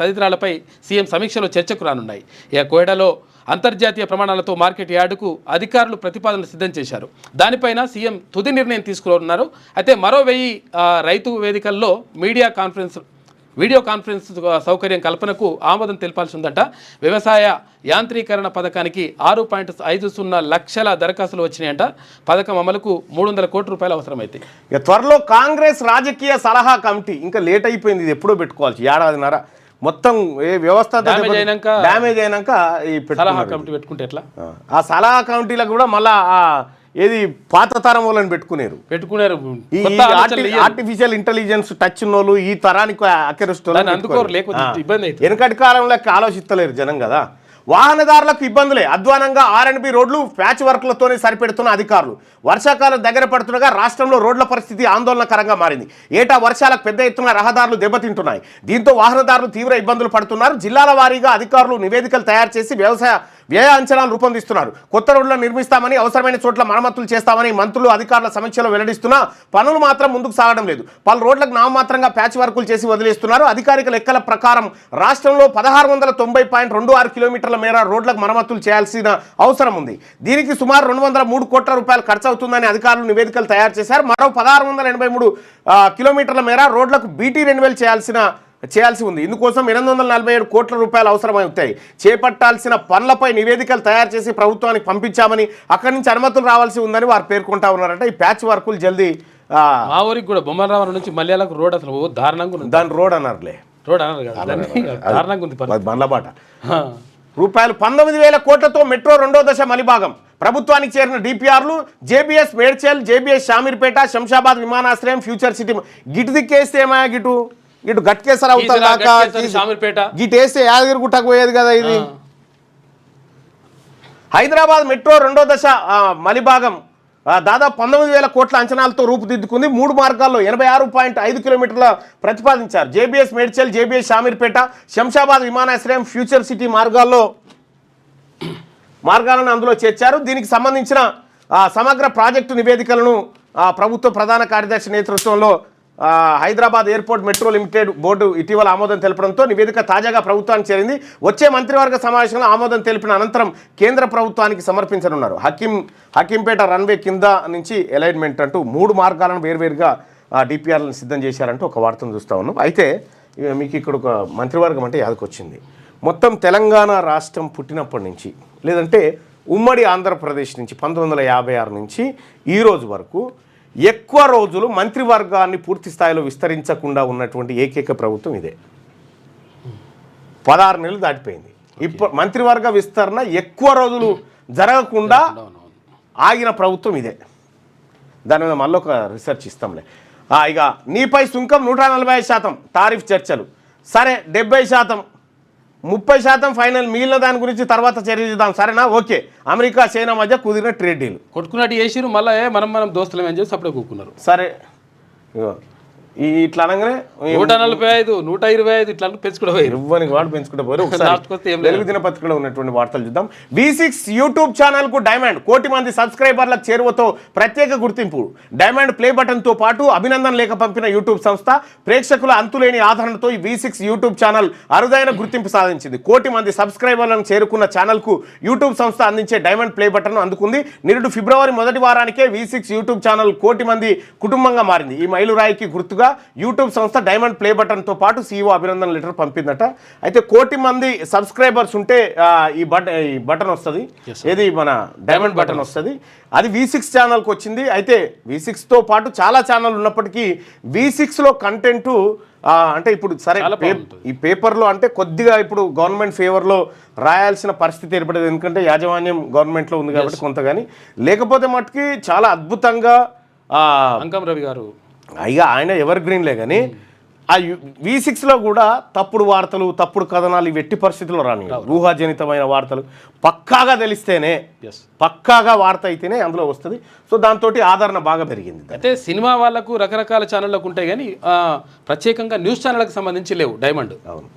తదితరాలపై సీఎం సమీక్షలో చర్చకు రానున్నాయి. ఇక కోయడలో అంతర్జాతీయ ప్రమాణాలతో మార్కెట్ యార్డుకు అధికారులు ప్రతిపాదనలు సిద్ధం చేశారు. దానిపైన సీఎం తుది నిర్ణయం తీసుకున్నారు. అయితే మరో 1000 రైతు వేదికల్లో వీడియో కాన్ఫరెన్స్ సౌకర్యం కల్పనకు ఆమోదం తెలపాల్సి ఉందట. వ్యవసాయ యాంత్రీకరణ పథకానికి 6.50 లక్షల దరఖాస్తులు వచ్చినాయంట. పథకం అమలుకు 300 కోట్ల రూపాయలు అవసరమైతే. ఇక త్వరలో కాంగ్రెస్ రాజకీయ సలహా కమిటీ. ఇంకా లేట్ అయిపోయింది, ఇది ఎప్పుడో పెట్టుకోవాల్సి. ఏడాదిన్నర మొత్తం ఏ వ్యవస్థ డ్యామేజ్ అయినాక ఈ సలహా కమిటీ పెట్టుకుంటే ఎట్లా? ఆ సలహా కమిటీలకు కూడా మళ్ళా ఏది పాత తరం వాళ్ళని పెట్టుకున్నారు. ఆర్టిఫిషియల్ ఇంటెలిజెన్స్ టచ్ ఉన్నోళ్ళు ఈ తరానికి వెనకటి కాలంలో ఆలోచిస్తలేరు జనం కదా. వాహనదారులకు ఇబ్బందులే. అధ్వానంగా R&B రోడ్లు ప్యాచ్ వర్క్లతోనే సరిపెడుతున్న అధికారులు. వర్షాకాలం దగ్గర పడుతుండగా రాష్ట్రంలో రోడ్ల పరిస్థితి ఆందోళనకరంగా మారింది. ఏటా వర్షాలకు పెద్ద ఎత్తున రహదారులు దెబ్బతింటున్నాయి. దీంతో వాహనదారులు తీవ్ర ఇబ్బందులు పడుతున్నారు. జిల్లాల వారీగా అధికారులు నివేదికలు తయారు చేసి వ్యయ అంచనాలు రూపొందిస్తున్నారు. కొత్త రోడ్లను నిర్మిస్తామని, అవసరమైన చోట్ల మరమ్మతులు చేస్తామని మంత్రులు అధికారుల సమీక్షలో వెల్లడిస్తున్నా పనులు మాత్రం ముందుకు సాగడం లేదు. పలు రోడ్లకు నామమాత్రంగా ప్యాచ్ వర్కులు చేసి వదిలేస్తున్నారు. అధికారిక లెక్కల ప్రకారం రాష్ట్రంలో 1690.26 కిలోమీటర్ల మేర రోడ్లకు మరమ్మతులు చేయాల్సిన అవసరం ఉంది. దీనికి సుమారు 203 కోట్ల రూపాయలు ఖర్చు అవుతుందని అధికారులు నివేదికలు తయారు చేశారు. మరో 1683 కిలోమీటర్ల మేర రోడ్లకు బీటీ రెన్యువల్ చేయాల్సిన చేయాల్సి ఉంది. ఇందుకోసం 847 కోట్ల రూపాయలు అవసరమవుతాయి. చేపట్టాల్సిన పనులపై నివేదికలు తయారు చేసి ప్రభుత్వానికి పంపించామని, అక్కడి నుంచి అనుమతులు రావాల్సి ఉందని వారు పేర్కొంటా ఉన్నారంట. ఈ ప్యాచ్ వర్కులు జల్దీ మా ఊరికి కూడా బొమ్మరావరం నుంచి మల్యాలకు రోడ్ అసలు దారుణంగా ఉంది. దాని రోడ్ అన్నారులే, రోడ్ అన్నారు కదా, దారుణంగా ఉంది బండ్లబాట. రూపాయలు 19,000 కోట్లతో మెట్రో 2వ దశ మలిభాగం. ప్రభుత్వానికి చేరిన డిపిఆర్లు జేబీఎస్ మేడ్చల్, జేబీఎస్ షామీర్పేట, శంషాబాద్ విమానాశ్రయం, ఫ్యూచర్ సిటీ. గిటు దిక్కేస్తే ఏమయ్యా, గిటు గట్కేసర అవుతుంది, గిటు వేస్తే యాదగిరిగుట్టకు పోయేది కదా. ఇది హైదరాబాద్ మెట్రో 2వ దశ మలిభాగం దాదాపు 19,000 కోట్ల అంచనాలతో రూపుదిద్దుకుంది. 3 మార్గాల్లో 86.5 కిలోమీటర్ల ప్రతిపాదించారు. జేబీఎస్ మేడ్చల్, జేబీఎస్ షామీర్పేట, శంషాబాద్ విమానాశ్రయం, ఫ్యూచర్ సిటీ మార్గాలను అందులో చేర్చారు. దీనికి సంబంధించిన సమగ్ర ప్రాజెక్టు నివేదికలను ప్రభుత్వ ప్రధాన కార్యదర్శి నేతృత్వంలో Hyderabad airport metro limited board ఇటీవల ఆమోదం తెలపడంతో నివేదిక తాజాగా ప్రభుత్వానికి చేరింది. వచ్చే మంత్రివర్గ సమావేశంలో ఆమోదం తెలిపిన అనంతరం కేంద్ర ప్రభుత్వానికి సమర్పించనున్నారు. హకీంపేట రన్వే కింద నుంచి అలైన్మెంట్ అంటూ 3 మార్గాలను వేర్వేరుగా డిపిఆర్లను సిద్ధం చేశారంటూ ఒక వార్తను చూస్తూ ఉన్నాం. అయితే మీకు ఇక్కడ ఒక మంత్రివర్గం అంటే యాదకొచ్చింది. మొత్తం తెలంగాణ రాష్ట్రం పుట్టినప్పటి నుంచి, లేదంటే ఉమ్మడి ఆంధ్రప్రదేశ్ నుంచి 1956 నుంచి ఈ రోజు వరకు ఎక్కువ రోజులు మంత్రివర్గాన్ని పూర్తి స్థాయిలో విస్తరించకుండా ఉన్నటువంటి ఏకైక ప్రభుత్వం ఇదే. 16 నెలలు దాటిపోయింది. ఇప్పుడు మంత్రివర్గ విస్తరణ ఎక్కువ రోజులు జరగకుండా ఆగిన ప్రభుత్వం ఇదే. దాని మీద మళ్ళీ ఒక రీసెర్చ్ ఇస్తాంలే. ఇక నీపై సుంకం 145% టారిఫ్ చర్చలు. సరే 70%, 30% ఫైనల్. మిగిలిన దాని గురించి తర్వాత చర్చిద్దాం, సరేనా? ఓకే. అమెరికా చైనా మధ్య కుదిరిన ట్రేడ్ డీల్ కొట్టుకున్నట్టు చేసిరు. మళ్ళీ మనం దోస్తులం ఏం చేసి అప్పుడే కూకున్నారు. సరే ఇట్లా అనగానే 145, 125 ఇట్లా పెంచుకుంటూ ఇవ్వని వాడు పెంచుకుంటూ పోయి. ఒకసారి తెలుగు దినపత్రికలో ఉన్నటువంటి వార్తలు చూద్దాం. V6 యూట్యూబ్ ఛానల్ కు డైమండ్. 1 కోటి మంది సబ్స్క్రైబర్లకు చేరువతో ప్రత్యేక గుర్తింపు. డైమండ్ ప్లే బటన్ తో పాటు అభినందన లేఖ పంపిన యూట్యూబ్ సంస్థ ప్రేక్షకుల అంతులేని ఆదరణతో ఈ V6 యూట్యూబ్ ఛానల్ అరుదైన గుర్తింపు సాధించింది. 1 కోటి మంది సబ్స్క్రైబర్లను చేరుకున్న ఛానల్ కు యూట్యూబ్ సంస్థ అందించే డైమండ్ ప్లే బటన్ అందుకుంది. నిరుడు ఫిబ్రవరి మొదటి వారానికే V6 యూట్యూబ్ ఛానల్ 1 కోటి మంది కుటుంబంగా మారింది. ఈ మైలురాయికి గుర్తుగా యూట్యూబ్ సంస్థ డైమండ్ ప్లే బటన్ తో పాటు CEO అభినందన లెటర్ పంపిందట. అయితే 1 కోటి మంది సబ్స్క్రైబర్స్ ఉంటే ఈ బటన్ వస్తుంది, ఏది మన డైమండ్ బటన్ వస్తుంది. అది V6 ఛానల్కి వచ్చింది. అయితే V6 తో పాటు చాలా ఛానల్ ఉన్నప్పటికీ V6లో కంటెంట్ అంటే ఇప్పుడు సరే ఈ పేపర్లో అంటే కొద్దిగా ఇప్పుడు గవర్నమెంట్ ఫేవర్లో రాయాల్సిన పరిస్థితి ఏర్పడేది. ఎందుకంటే యాజమాన్యం గవర్నమెంట్లో ఉంది కాబట్టి కొంత, కానీ లేకపోతే మటుకి చాలా అద్భుతంగా అంకం రవి గారు అయ్యా ఆయన ఎవర్ గ్రీన్లే. కానీ ఆ V6లో కూడా తప్పుడు వార్తలు, తప్పుడు కథనాలు ఇవి ఎట్టి పరిస్థితుల్లో రాని, ఊహాజనితమైన వార్తలు పక్కాగా తెలిస్తేనే, పక్కాగా వార్త అయితేనే అందులో వస్తుంది. సో దాంతో ఆదరణ బాగా పెరిగింది. అయితే సినిమా వాళ్ళకు రకరకాల ఛానళ్ళకు ఉంటాయి, కానీ ప్రత్యేకంగా న్యూస్ ఛానళ్ళకి సంబంధించి లేవు డైమండ్. అవును.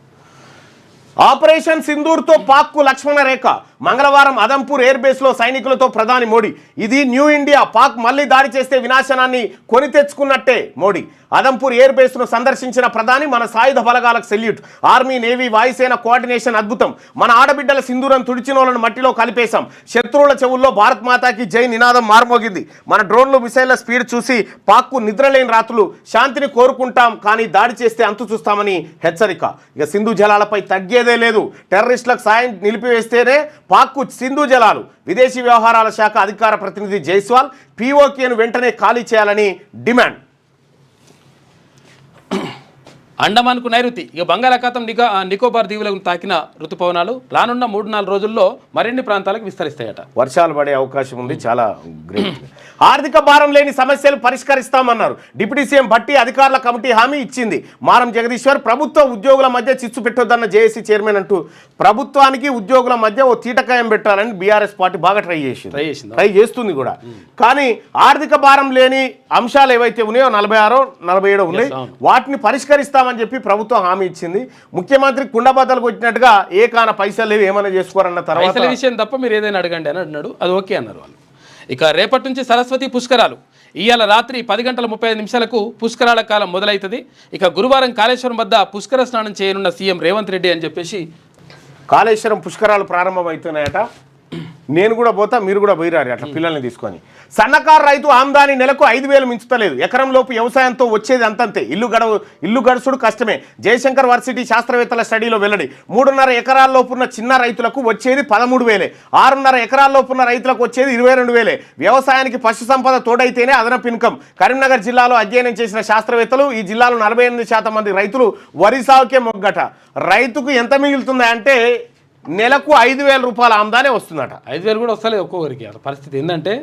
ఆపరేషన్ సింధూర్తో పాక్కు లక్ష్మణ రేఖ. మంగళవారం అదంపూర్ ఎయిర్ బేస్లో సైనికులతో ప్రధాని మోడీ. ఇది న్యూ ఇండియా. పాక్ మళ్ళీ దాడి చేస్తే వినాశనాన్ని కొని తెచ్చుకున్నట్టే మోడీ. అదంపూర్ ఎయిర్ బేస్ను సందర్శించిన ప్రధాని మన సాయుధ బలగాలకు సెల్యూట్. ఆర్మీ, నేవీ, వాయుసేన కోఆర్డినేషన్ అద్భుతం. మన ఆడబిడ్డల సింధూరం తుడిచినోళ్లను మట్టిలో కలిపేశాం. శత్రువుల చెవుల్లో భారత్ మాతాకి జై నినాదం మారుమోగింది. మన డ్రోన్లు, మిసైళ్ల స్పీడ్ చూసి పాక్కు నిద్రలేని రాత్రులు. శాంతిని కోరుకుంటాం, కానీ దాడి చేస్తే అంతు చూస్తామని హెచ్చరిక. ఇక సింధు జలాలపై తగ్గేదే లేదు. టెర్రరిస్టులకు సాయం నిలిపివేస్తేనే పాక్కు సింధు జలాలు. విదేశీ వ్యవహారాల శాఖ అధికార ప్రతినిధి జైస్వాల్ POKను వెంటనే ఖాళీ చేయాలని డిమాండ్. అండమాన్కు నైరుతి. ఇక బంగాళాఖాతం నికోబార్ దీవులకు తాకిన ఋతుపవనాలు రానున్న 3-4 రోజుల్లో మరిన్ని ప్రాంతాలకు విస్తరిస్తాయట. వర్షాలు పడే అవకాశం ఉంది. చాలా గ్రేట్. ఆర్థిక భారం లేని సమస్యలు పరిష్కరిస్తామన్నారు డిప్యూటీ సీఎం భట్టి. అధికారుల కమిటీ హామీ ఇచ్చింది. మారం జగదీశ్వర్ ప్రభుత్వ ఉద్యోగుల మధ్య చిచ్చు పెట్టొద్దన్న జేఏసీ చైర్మన్ అంటూ ప్రభుత్వానికి ఉద్యోగుల మధ్య ఓ తీటకాయం పెట్టాలని బీఆర్ఎస్ పార్టీ బాగా ట్రై చేస్తుంది కూడా. కానీ ఆర్థిక భారం లేని అంశాలు ఏవైతే ఉన్నాయో 46, 47 ఉన్నాయి, వాటిని పరిష్కరిస్తామని చెప్పి ప్రభుత్వం హామీ ఇచ్చింది. ముఖ్యమంత్రి కుండబద్దలకు వచ్చినట్టుగా ఏకాన పైసలు లేవు, ఏమైనా చేసుకోరన్న తర్వాత విషయం తప్ప మీరు ఏదైనా అడగండి అని అన్నాడు. అది ఓకే అన్నారు వాళ్ళు. ఇక రేపటి నుంచి సరస్వతి పుష్కరాలు. ఇవాళ రాత్రి 10:35 పుష్కరాల కాలం మొదలవుతుంది. ఇక గురువారం కాళేశ్వరం వద్ద పుష్కర స్నానం చేయనున్న సీఎం రేవంత్ రెడ్డి అని చెప్పేసి కాళేశ్వరం పుష్కరాలు ప్రారంభమవుతున్నాయట. నేను కూడా పోతా, మీరు కూడా పోయిరారు అట్లా పిల్లల్ని తీసుకొని. సన్నకారు రైతు ఆమ్దాని నెలకు 5,000 మించుతలేదు. ఎకరం లోపు వ్యవసాయంతో వచ్చేది అంతంతే. ఇల్లు గడుసుడు కష్టమే. జయశంకర్ వర్సిటీ శాస్త్రవేత్తల స్టడీలో వెల్లడి. 3.5 ఎకరాల్లోపు ఉన్న చిన్న రైతులకు వచ్చేది 13,000, 6.5 ఎకరాల్లోపు ఉన్న రైతులకు వచ్చేది 22,000. వ్యవసాయానికి పశు సంపద తోడైతేనే అదనపు ఇన్కమ్. కరీంనగర్ జిల్లాలో అధ్యయనం చేసిన శాస్త్రవేత్తలు ఈ జిల్లాలో 48% మంది రైతులు వరి సాగుకే మొగ్గట. రైతుకు ఎంత మిగులుతుందా అంటే నెలకు 5,000 రూపాయల ఆమ్దానే వస్తుందట. 5,000 కూడా వస్తలేదు ఒక్కొక్కరికి. అలా పరిస్థితి ఏంటంటే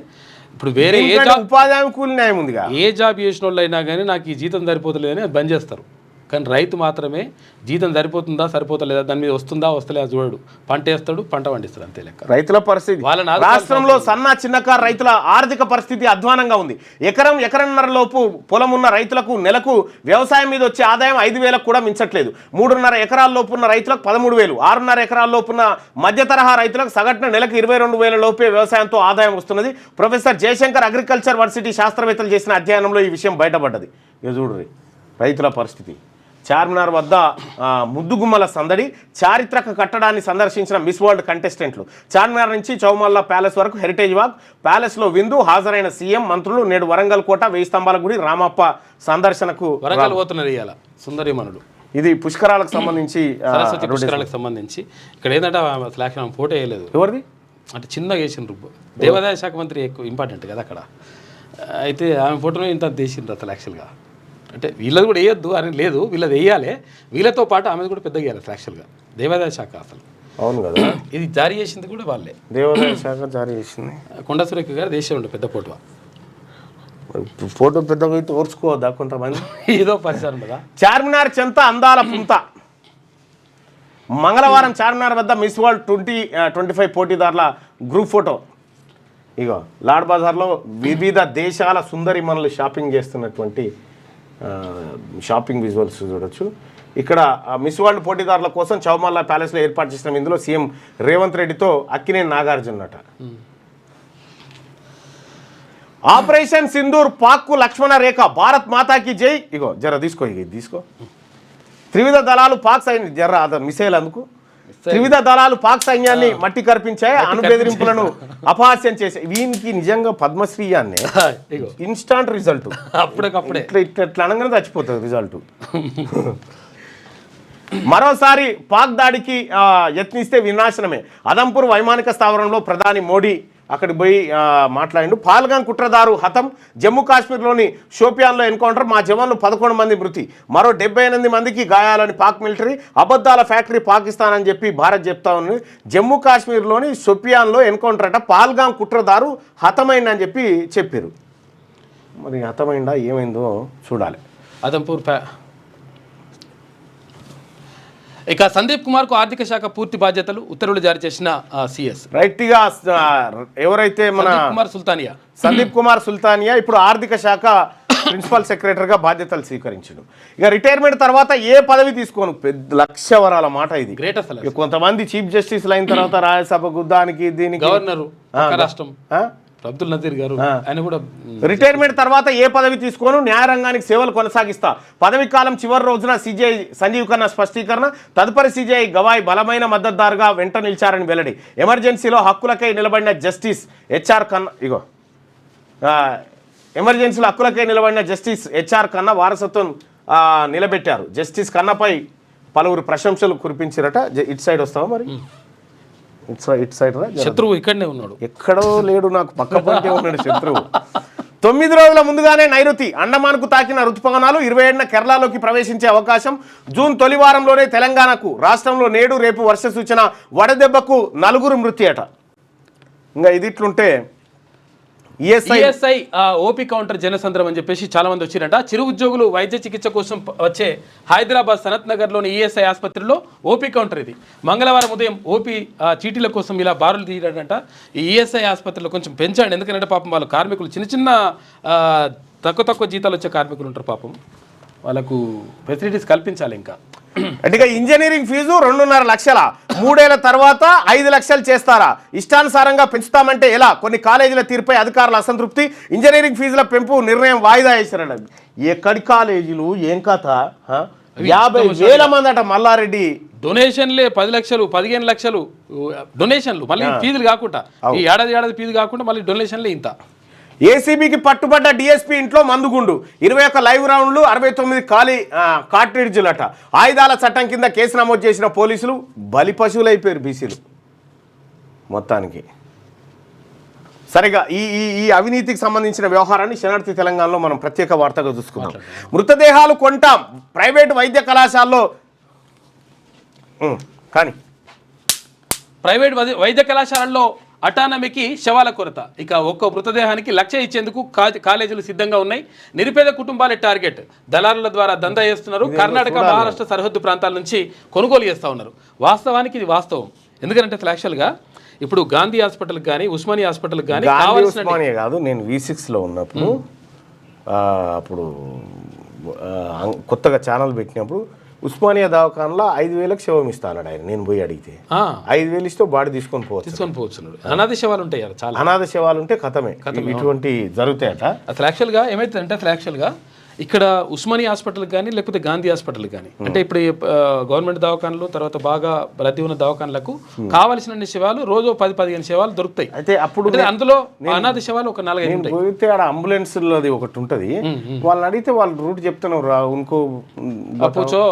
ఇప్పుడు వేరే ఉపాధి హామీ కూలి న్యాయం ఉందిగా. ఏ జాబ్ చేసిన వాళ్ళు అయినా కానీ నాకు ఈ జీతం సరిపోతలేదని అది బంద్ చేస్తారు. కానీ రైతు మాత్రమే జీతం సరిపోతుందా సరిపోతలేదా, దాని మీద వస్తుందా వస్తలేదా చూడడు. పంట వేస్తాడు, పంట పండిస్తాడు, అంతే లెక్క. రైతుల పరిస్థితి రాష్ట్రంలో సన్న చిన్నకారు రైతుల ఆర్థిక పరిస్థితి అధ్వానంగా ఉంది. ఎకరన్నర లోపు పొలం ఉన్న రైతులకు నెలకు వ్యవసాయం మీద వచ్చే ఆదాయం 5,000 కూడా మించట్లేదు. 3.5 ఎకరాల లోపు ఉన్న రైతులకు 13,000, 6.5 ఎకరాల లోపు ఉన్న మధ్య తరహా రైతులకు సగటున నెలకు 22,000 లోపే వ్యవసాయంతో ఆదాయం వస్తున్నది. ప్రొఫెసర్ జయశంకర్ అగ్రికల్చర్ వర్సిటీ శాస్త్రవేత్తలు చేసిన అధ్యయనంలో ఈ విషయం బయటపడ్డది. ఇక చూడండి రైతుల పరిస్థితి. చార్మినార్ వద్ద ముద్దుగుమ్మల సందడి. చారిత్రక కట్టడాన్ని సందర్శించిన మిస్ వరల్డ్ కంటెస్టెంట్లు. చార్మినార్ నుంచి చౌమల్లా ప్యాలెస్ వరకు హెరిటేజ్ వాక్. ప్యాలెస్లో విందు. హాజరైన సీఎం, మంత్రులు. నేడు వరంగల్ కోట, 1000 స్తంభాల గుడి, రామప్ప సందర్శనకు వరంగల్ పోతున్నారు ఇవాళ సుందరిమణులు. ఇది పుష్కరాలకు సంబంధించి పుష్కరాలకు సంబంధించి ఇక్కడ ఏంటంటే అసలు ఫోటో వేయలేదు. ఎవరిది అంటే చిన్నగా వేసిండ్రు. దేవాదాయ శాఖ మంత్రి ఎక్కువ ఇంపార్టెంట్ కదా అక్కడ. అయితే ఆమె ఫోటోలో ఇంత తీసిండ్రు అసలు యాక్చువల్గా. అంటే వీళ్ళది కూడా వేయొద్దు అని లేదు, వీళ్ళది వేయాలి. వీళ్ళతో పాటు ఆమెది కూడా పెద్దగా వేయాలి యాక్చువల్గా. దేవాదాయ శాఖ అసలు అవును కదా, ఇది జారీ చేసింది కూడా వాళ్ళే. దేవాదాయ శాఖ జారీ చేసింది. కొండ సురేఖ గారు దేశం ఉండే పెద్ద ఫోటో పెద్దగా అయితే ఓర్చుకోవద్దా కొంతమంది. ఏదో పరిసరం కదా. చార్మినార్ చెంత అందాల పుంత. మంగళవారం చార్మినార్ వద్ద మిస్ వరల్డ్ 2025 పోటీదారుల గ్రూప్ ఫోటో. ఇగో లాడ్ బజార్లో వివిధ దేశాల సుందరి మనలు షాపింగ్ చేస్తున్నటువంటి షాపింగ్ విజువల్స్ చూడొచ్చు. ఇక్కడ మిస్ వరల్డ్ పోటీదారుల కోసం చౌమల్లా ప్యాలెస్లో ఏర్పాటు చేసిన ఇందులో సీఎం రేవంత్ రెడ్డితో అక్కినేని నాగార్జున అట. ఆపరేషన్ సింధూర్, పాక్కు లక్ష్మణ రేఖ, భారత్ మాతాకి జై. ఇగో జర తీసుకో. త్రివిధ దళాలు పాక్ సైన్యం జర్ర మిసైల్ అందుకు. త్రివిధ దళాలు పాక్ సైన్యాన్ని మట్టి కర్పించాయి, అణుబెదిరింపులను అపహాస్యం చేశాయి. వీనికి నిజంగా పద్మశ్రీ అనే ఇన్స్టాంట్ రిజల్ట్. అప్పటికప్పుడే ఇట్లా అనగానే చచ్చిపోతుంది రిజల్ట్. మరోసారి పాక్ దాడికి యత్నిస్తే వినాశనమే. అదంపూర్ వైమానిక స్థావరంలో ప్రధాని మోడీ అక్కడికి పోయి మాట్లాడిండు. పాల్గాన్ కుట్రదారు హతం. జమ్మూ కాశ్మీర్లోని షోపియాన్లో ఎన్కౌంటర్. మా జవాన్లు 11 మంది మృతి, మరో 78 మందికి గాయాలని పాక్ మిలిటరీ. అబద్ధాల ఫ్యాక్టరీ పాకిస్తాన్ అని చెప్పి భారత్ చెప్తా ఉంది. జమ్మూ కాశ్మీర్లోని షోపియాన్లో ఎన్కౌంటర్ అట. పాల్గాన్ కుట్రదారు హతమైందని చెప్పి చెప్పారు. మరి హతమైందా ఏమైందో చూడాలి. అదంపూర్ ఇక సందీప్ కుమార్ కు ఆర్థిక శాఖ పూర్తి బాధ్యతలు. ఉత్తర్వులు జారీ చేసిన సిఎస్. రైట్గా ఎవరైతే మన సందీప్ కుమార్ సుల్తానియా ఇప్పుడు ఆర్థిక శాఖ ప్రిన్సిపల్ సెక్రటరీగా బాధ్యతలు స్వీకరించాడు. ఇక రిటైర్మెంట్ తర్వాత ఏ పదవి తీసుకోను. పెద్ద లక్ష వరాల మాట ఇది. గ్రేట్ అసలు. కొంతమంది చీఫ్ జస్టిస్ అయిన తర్వాత రాజ్యసభకు దానికి దీనికి గవర్నరు రాష్ట్రం అబ్దుల్ నజీర్ గారు ఆయన కూడా రిటైర్మెంట్ తర్వాత ఏ పదవి తీసుకోను, న్యాయరంగానికి సేవలు కొనసాగిస్తా. పదవి కాలం చివరి రోజున సిజేఐ సంజీవ్ ఖన్నా స్పష్టీకరణ. తదుపరి సిజేఐ గవాయ్ బలమైన మద్దతుదారుగా వెంట నిలిచారని వెల్లడి. ఎమర్జెన్సీలో హక్కులకై నిలబడిన జస్టిస్ హెచ్ఆర్ ఖన్నా. ఇగో ఎమర్జెన్సీలో హక్కులకై నిలబడిన జస్టిస్ హెచ్ఆర్ ఖన్నా వారసత్వం నిలబెట్టారు. జస్టిస్ ఖన్నాపై పలువురు ప్రశంసలు కురిపించారట. ఇటు సైడ్ వస్తావా మరి? ఇటు సైడ్ రా. శత్రువు ఇక్కడనే ఉన్నాడు, ఎక్కడో లేడు, నాకు పక్క పంటే ఉన్నాడు శత్రువు. 9 రోజుల ముందుగానే నైరుతి అండమాన్కు తాకిన రుతుపవనాలు 27న కేరళలోకి ప్రవేశించే అవకాశం. జూన్ తొలి వారంలోనే తెలంగాణకు. రాష్ట్రంలో నేడు రేపు వర్ష సూచన. వడదెబ్బకు 4 మృతి అట. ఇంకా ఇది ఇట్లుంటే ఈఎస్ఐ ఓపీ కౌంటర్ జనసంద్రం అని చెప్పేసి చాలా మంది వచ్చిరట. చిరు ఉద్యోగులు వైద్య చికిత్స కోసం వచ్చే హైదరాబాద్ సనత్ నగర్లోని ఈఎస్ఐ ఆసుపత్రిలో ఓపీ కౌంటర్ ఇది. మంగళవారం ఉదయం ఓపీ చీటీల కోసం ఇలా బారులు తీయడంట. ఈ ఈఎస్ఐ ఆసుపత్రిలో కొంచెం పెంచండి, ఎందుకంటే పాపం వాళ్ళు కార్మికులు చిన్న తక్కువ జీతాలు వచ్చే కార్మికులు ఉంటారు పాపం, వాళ్ళకు ఫెసిలిటీస్ కల్పించాలి. ఇంకా అంటే ఇంజనీరింగ్ ఫీజు 2.5 లక్షల, 3 ఏళ్ల తర్వాత 5 లక్షలు చేస్తారా? ఇష్టానుసారంగా పెంచుతామంటే ఎలా? కొన్ని కాలేజీల తీరుపై అధికారుల అసంతృప్తి. ఇంజనీరింగ్ ఫీజుల పెంపు నిర్ణయం వాయిదా వేశారట. ఎక్కడి కాలేజీలు ఏం కథ? 50,000 మంది అట మల్లారెడ్డి డొనేషన్లే 10 లక్షలు 15 లక్షలు డొనేషన్లు, మళ్ళీ ఫీజులు కాకుండా ఈ ఏడాది ఫీజు కాకుండా మళ్ళీ డొనేషన్లే ఇంత. ఏసీబీకి పట్టుబడ్డ డీఎస్పీ ఇంట్లో మందుగుండు, 21 లైవ్ రౌండ్లు, 69 ఖాళీ కార్ట్రిడ్జ్లట. ఆయుధాల చట్టం కింద కేసు నమోదు చేసిన పోలీసులు బలి పశువులు అయిపోయారు బీసీలు మొత్తానికి. సరిగా ఈ అవినీతికి సంబంధించిన వ్యవహారాన్ని శనార్థి తెలంగాణలో మనం ప్రత్యేక వార్తగా చూసుకున్నాం. మృతదేహాలు కొంటాం, ప్రైవేటు వైద్య కళాశాలలో కానీ ప్రైవేట్ వైద్య కళాశాలల్లో అటానమీకి శవాల కొరత. ఇక ఒక్కో మృతదేహానికి 1,00,000 ఇచ్చేందుకు కాలేజీలు సిద్ధంగా ఉన్నాయి. నిరుపేద కుటుంబాలే టార్గెట్. దళారుల ద్వారా దందా చేస్తున్నారు. కర్ణాటక మహారాష్ట్ర సరిహద్దు ప్రాంతాల నుంచి కొనుగోలు చేస్తూ ఉన్నారు. వాస్తవానికి ఇది వాస్తవం. ఎందుకంటే అసలు యాక్చువల్గా ఇప్పుడు గాంధీ హాస్పిటల్కి కానీ ఉస్మానియా హాస్పిటల్కి కానీ ఉస్మానియా కాదు, నేను V6లో ఉన్నప్పుడు అప్పుడు కొత్తగా ఛానల్ పెట్టినప్పుడు ఉస్మానియా దవాఖానలో 5,000కి శవం ఇస్తా అన్నాడు ఆయన. నేను పోయి అడిగితే 5,000 ఇస్తే బాడీ తీసుకొని పోవచ్చు. అనాథ శవాలు ఉంటాయి, చాలా అనాథ శవాలు ఉంటే కథమే ఇటువంటి జరుగుతాయట. అసలు యాక్చువల్గా ఏమైతుందంటే అసలు యాక్చువల్గా ఇక్కడ ఉస్మానియా హాస్పిటల్ కానీ లేకపోతే గాంధీ హాస్పిటల్ కానీ అంటే ఇప్పుడు గవర్నమెంట్ దవాఖానలు తర్వాత బాగా రద్దీ ఉన్న దవాఖానలకు కావాల్సిన శవాలు రోజు 10-15 శవాలు దొరుకుతాయి. అయితే అప్పుడు అందులో అనాథ శవాలు ఒక 4-5 పోతే ఆడ అంబులెన్స్ ఒకటి ఉంటది, వాళ్ళని అడిగితే వాళ్ళు రూట్ చెప్తున్నారు రా ఉనుకో పూచో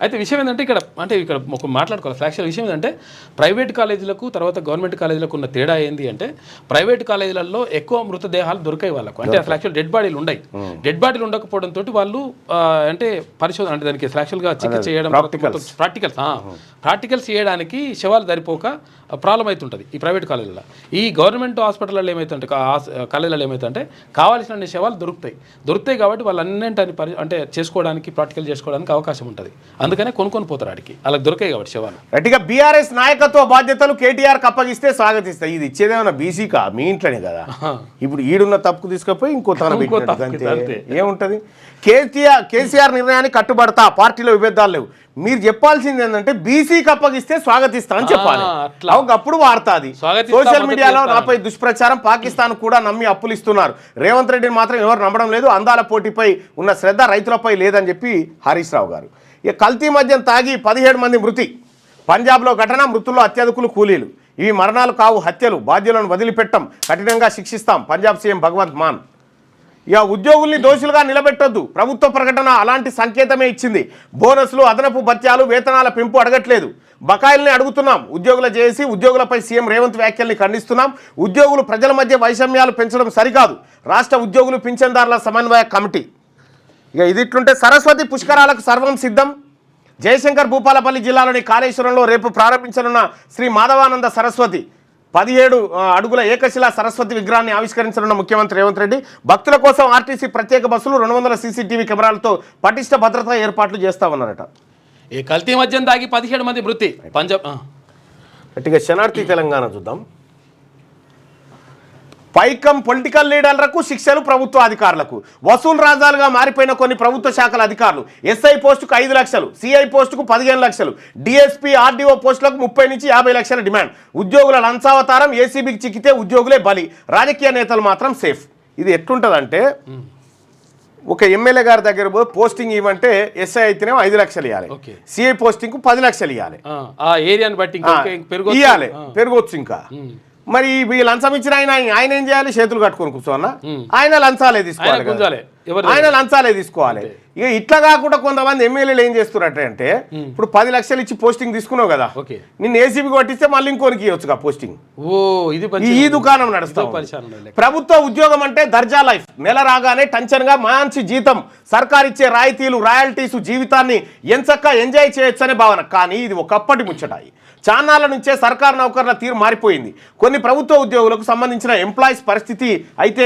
అయితే విషయం ఏంటంటే ఇక్కడ ఒక మాట్లాడుకోవాలి. యాక్చువల్ విషయం ఏంటంటే ప్రైవేట్ కాలేజీలకు తర్వాత గవర్నమెంట్ కాలేజీలకు ఉన్న తేడా ఏంది అంటే ప్రైవేట్ కాలేజీలలో ఎక్కువ మృతదేహాలు దొరికాయి వాళ్ళకు. అంటే అసలు యాక్చువల్ డెడ్ బాడీలు ఉన్నాయి. డెడ్ బాడీలు ఉండకపోవడంతో వాళ్ళు అంటే పరిశోధన అంటే దానికి యాక్చువల్గా చికిత్స చేయడం ప్రాక్టికల్స్ చేయడానికి శవాలు సరిపోక ప్రాబ్లం అవుతుంటుంది ఈ ప్రైవేట్ కాలేజీలో. ఈ గవర్నమెంట్ హాస్పిటల్లో ఏమైతుంటే కాలేజీలలో ఏమైతుంటే కావాల్సిన శవాలు దొరుకుతాయి కాబట్టి వాళ్ళు అన్నింటిని అంటే చేసుకోవడానికి ప్రాక్టికల్ చేసుకోవడానికి అవకాశం ఉంటుంది. అందుకనే కొనుక్కొని పోతారు ఆడికి, అలా దొరికాయి కాబట్టి శవాలు. గట్టిగా బీఆర్ఎస్ నాయకత్వ బాధ్యతలు కేటీఆర్ అప్పగిస్తే స్వాగతిస్తాయి. ఇది ఇచ్చేదేమన్నా బీసీకా మీ ఇంట్లోనే కదా, ఇప్పుడు ఈడున్న తప్పుకు తీసుకుపోయి ఇంకో ఏముంటది. కేసీఆర్ నిర్ణయానికి కట్టుబడతా, పార్టీలో విభేదాలు లేవు. మీరు చెప్పాల్సింది ఏంటంటే బీసీకి అప్పగిస్తే స్వాగతిస్తా అని చెప్పాలి. అప్పుడు వార్తాది సోషల్ మీడియాలో నాపై దుష్ప్రచారం, పాకిస్తాన్ కూడా నమ్మి అప్పులు ఇస్తున్నారు, రేవంత్ రెడ్డిని మాత్రం ఎవరు నమ్మడం లేదు, అందాల పోటీపై ఉన్న శ్రద్ధ రైతులపై లేదని చెప్పి హరీష్ రావు గారు. ఇక కల్తీ మద్యం తాగి 17 మంది మృతి, పంజాబ్లో ఘటన, మృతుల్లో అత్యధికులు కూలీలు. ఇవి మరణాలు కావు, హత్యలు, బాధ్యులను వదిలిపెట్టం, కఠినంగా శిక్షిస్తాం, పంజాబ్ సీఎం భగవంత్ మాన్. ఇక ఉద్యోగుల్ని దోషులుగా నిలబెట్టొద్దు, ప్రభుత్వ ప్రకటన అలాంటి సంకేతమే ఇచ్చింది. బోనస్లు, అదనపు భత్యాలు, వేతనాల పెంపు అడగట్లేదు, బకాయిల్ని అడుగుతున్నాం. ఉద్యోగుల జేఏసీ, ఉద్యోగులపై సీఎం రేవంత్ వ్యాఖ్యల్ని ఖండిస్తున్నాం. ఉద్యోగులు ప్రజల మధ్య వైషమ్యాలు పెంచడం సరికాదు, రాష్ట్ర ఉద్యోగులు పింఛన్దారుల సమన్వయ కమిటీ. ఇక ఇది ఇట్లుంటే సరస్వతి పుష్కరాలకు సర్వం సిద్ధం. జయశంకర్ భూపాలపల్లి జిల్లాలోని కాళేశ్వరంలో రేపు ప్రారంభించనున్న శ్రీ మాధవానంద సరస్వతి 17 అడుగుల ఏకశిలా సరస్వతి విగ్రహాన్ని ఆవిష్కరించనున్న ముఖ్యమంత్రి రేవంత్ రెడ్డి. భక్తుల కోసం ఆర్టీసీ ప్రత్యేక బస్సులు, 200 CCTV కెమెరాలతో పటిష్ట భద్రతా ఏర్పాట్లు చేస్తామన్నారట. ఈ కల్తీ మద్యం దాగి 17 మంది మృతి పంజాబ్. గట్టిగా శనార్థి తెలంగాణ చూద్దాం. పైకం పొలిటికల్ లీడర్లకు శిక్షలు ప్రభుత్వ అధికారులకు. వసూలు రాజాలుగా మారిపోయిన కొన్ని ప్రభుత్వ శాఖల అధికారులు. ఎస్ఐ పోస్టుకు 5 లక్షలు, సిఐ పోస్టుకు 15 లక్షలు, డిఎస్పీ ఆర్డీఓ పోస్టులకు 30 నుంచి 50 లక్షల డిమాండ్. ఉద్యోగుల లంచావతారం, ఏసీబీకి చిక్కితే ఉద్యోగులే బలి, రాజకీయ నేతలు మాత్రం సేఫ్. ఇది ఎట్లుంటుందంటే ఒక ఎమ్మెల్యే గారి దగ్గర పోయి పోస్టింగ్ ఇవ్వంటే ఎస్ఐ అయితేనే 5 లక్షలు ఇవ్వాలి, సిఐ పోస్టింగ్ కు 10 లక్షలు ఇవ్వాలి, ఇవ్వాలి పెరగొచ్చు. ఇంకా మరి లంచం ఇచ్చిన ఆయన ఏం చేయాలి? చేతులు కట్టుకొని కూర్చోన్నా, ఆయన లంచాలే తీసుకోవాలి. ఇక ఇట్లా కాకుండా కొంతమంది ఎమ్మెల్యేలు ఏం చేస్తున్నట్టు అంటే ఇప్పుడు 10 లక్షలు ఇచ్చి పోస్టింగ్ తీసుకున్నావు కదా, నిన్ను ఏసీబీ కొట్టిస్తే మళ్ళీ ఇంకోనికి ఇవ్వచ్చు పోస్టింగ్. ఈ దుకాణం నడుస్తాం. ప్రభుత్వ ఉద్యోగం అంటే దర్జా లైఫ్, నెల రాగానే టెన్షన్ గా మంచి జీతం, సర్కార్ ఇచ్చే రాయితీలు, రాయల్టీస్, జీవితాన్ని ఎంచక్కా ఎంజాయ్ చేయొచ్చనే భావన. కానీ ఇది ఒకప్పటి ముచ్చటాయి. చాన్నాళ్ళ నుంచే సర్కారు నౌకర్ల తీరు మారిపోయింది. కొన్ని ప్రభుత్వ ఉద్యోగులకు సంబంధించిన ఎంప్లాయీస్ పరిస్థితి అయితే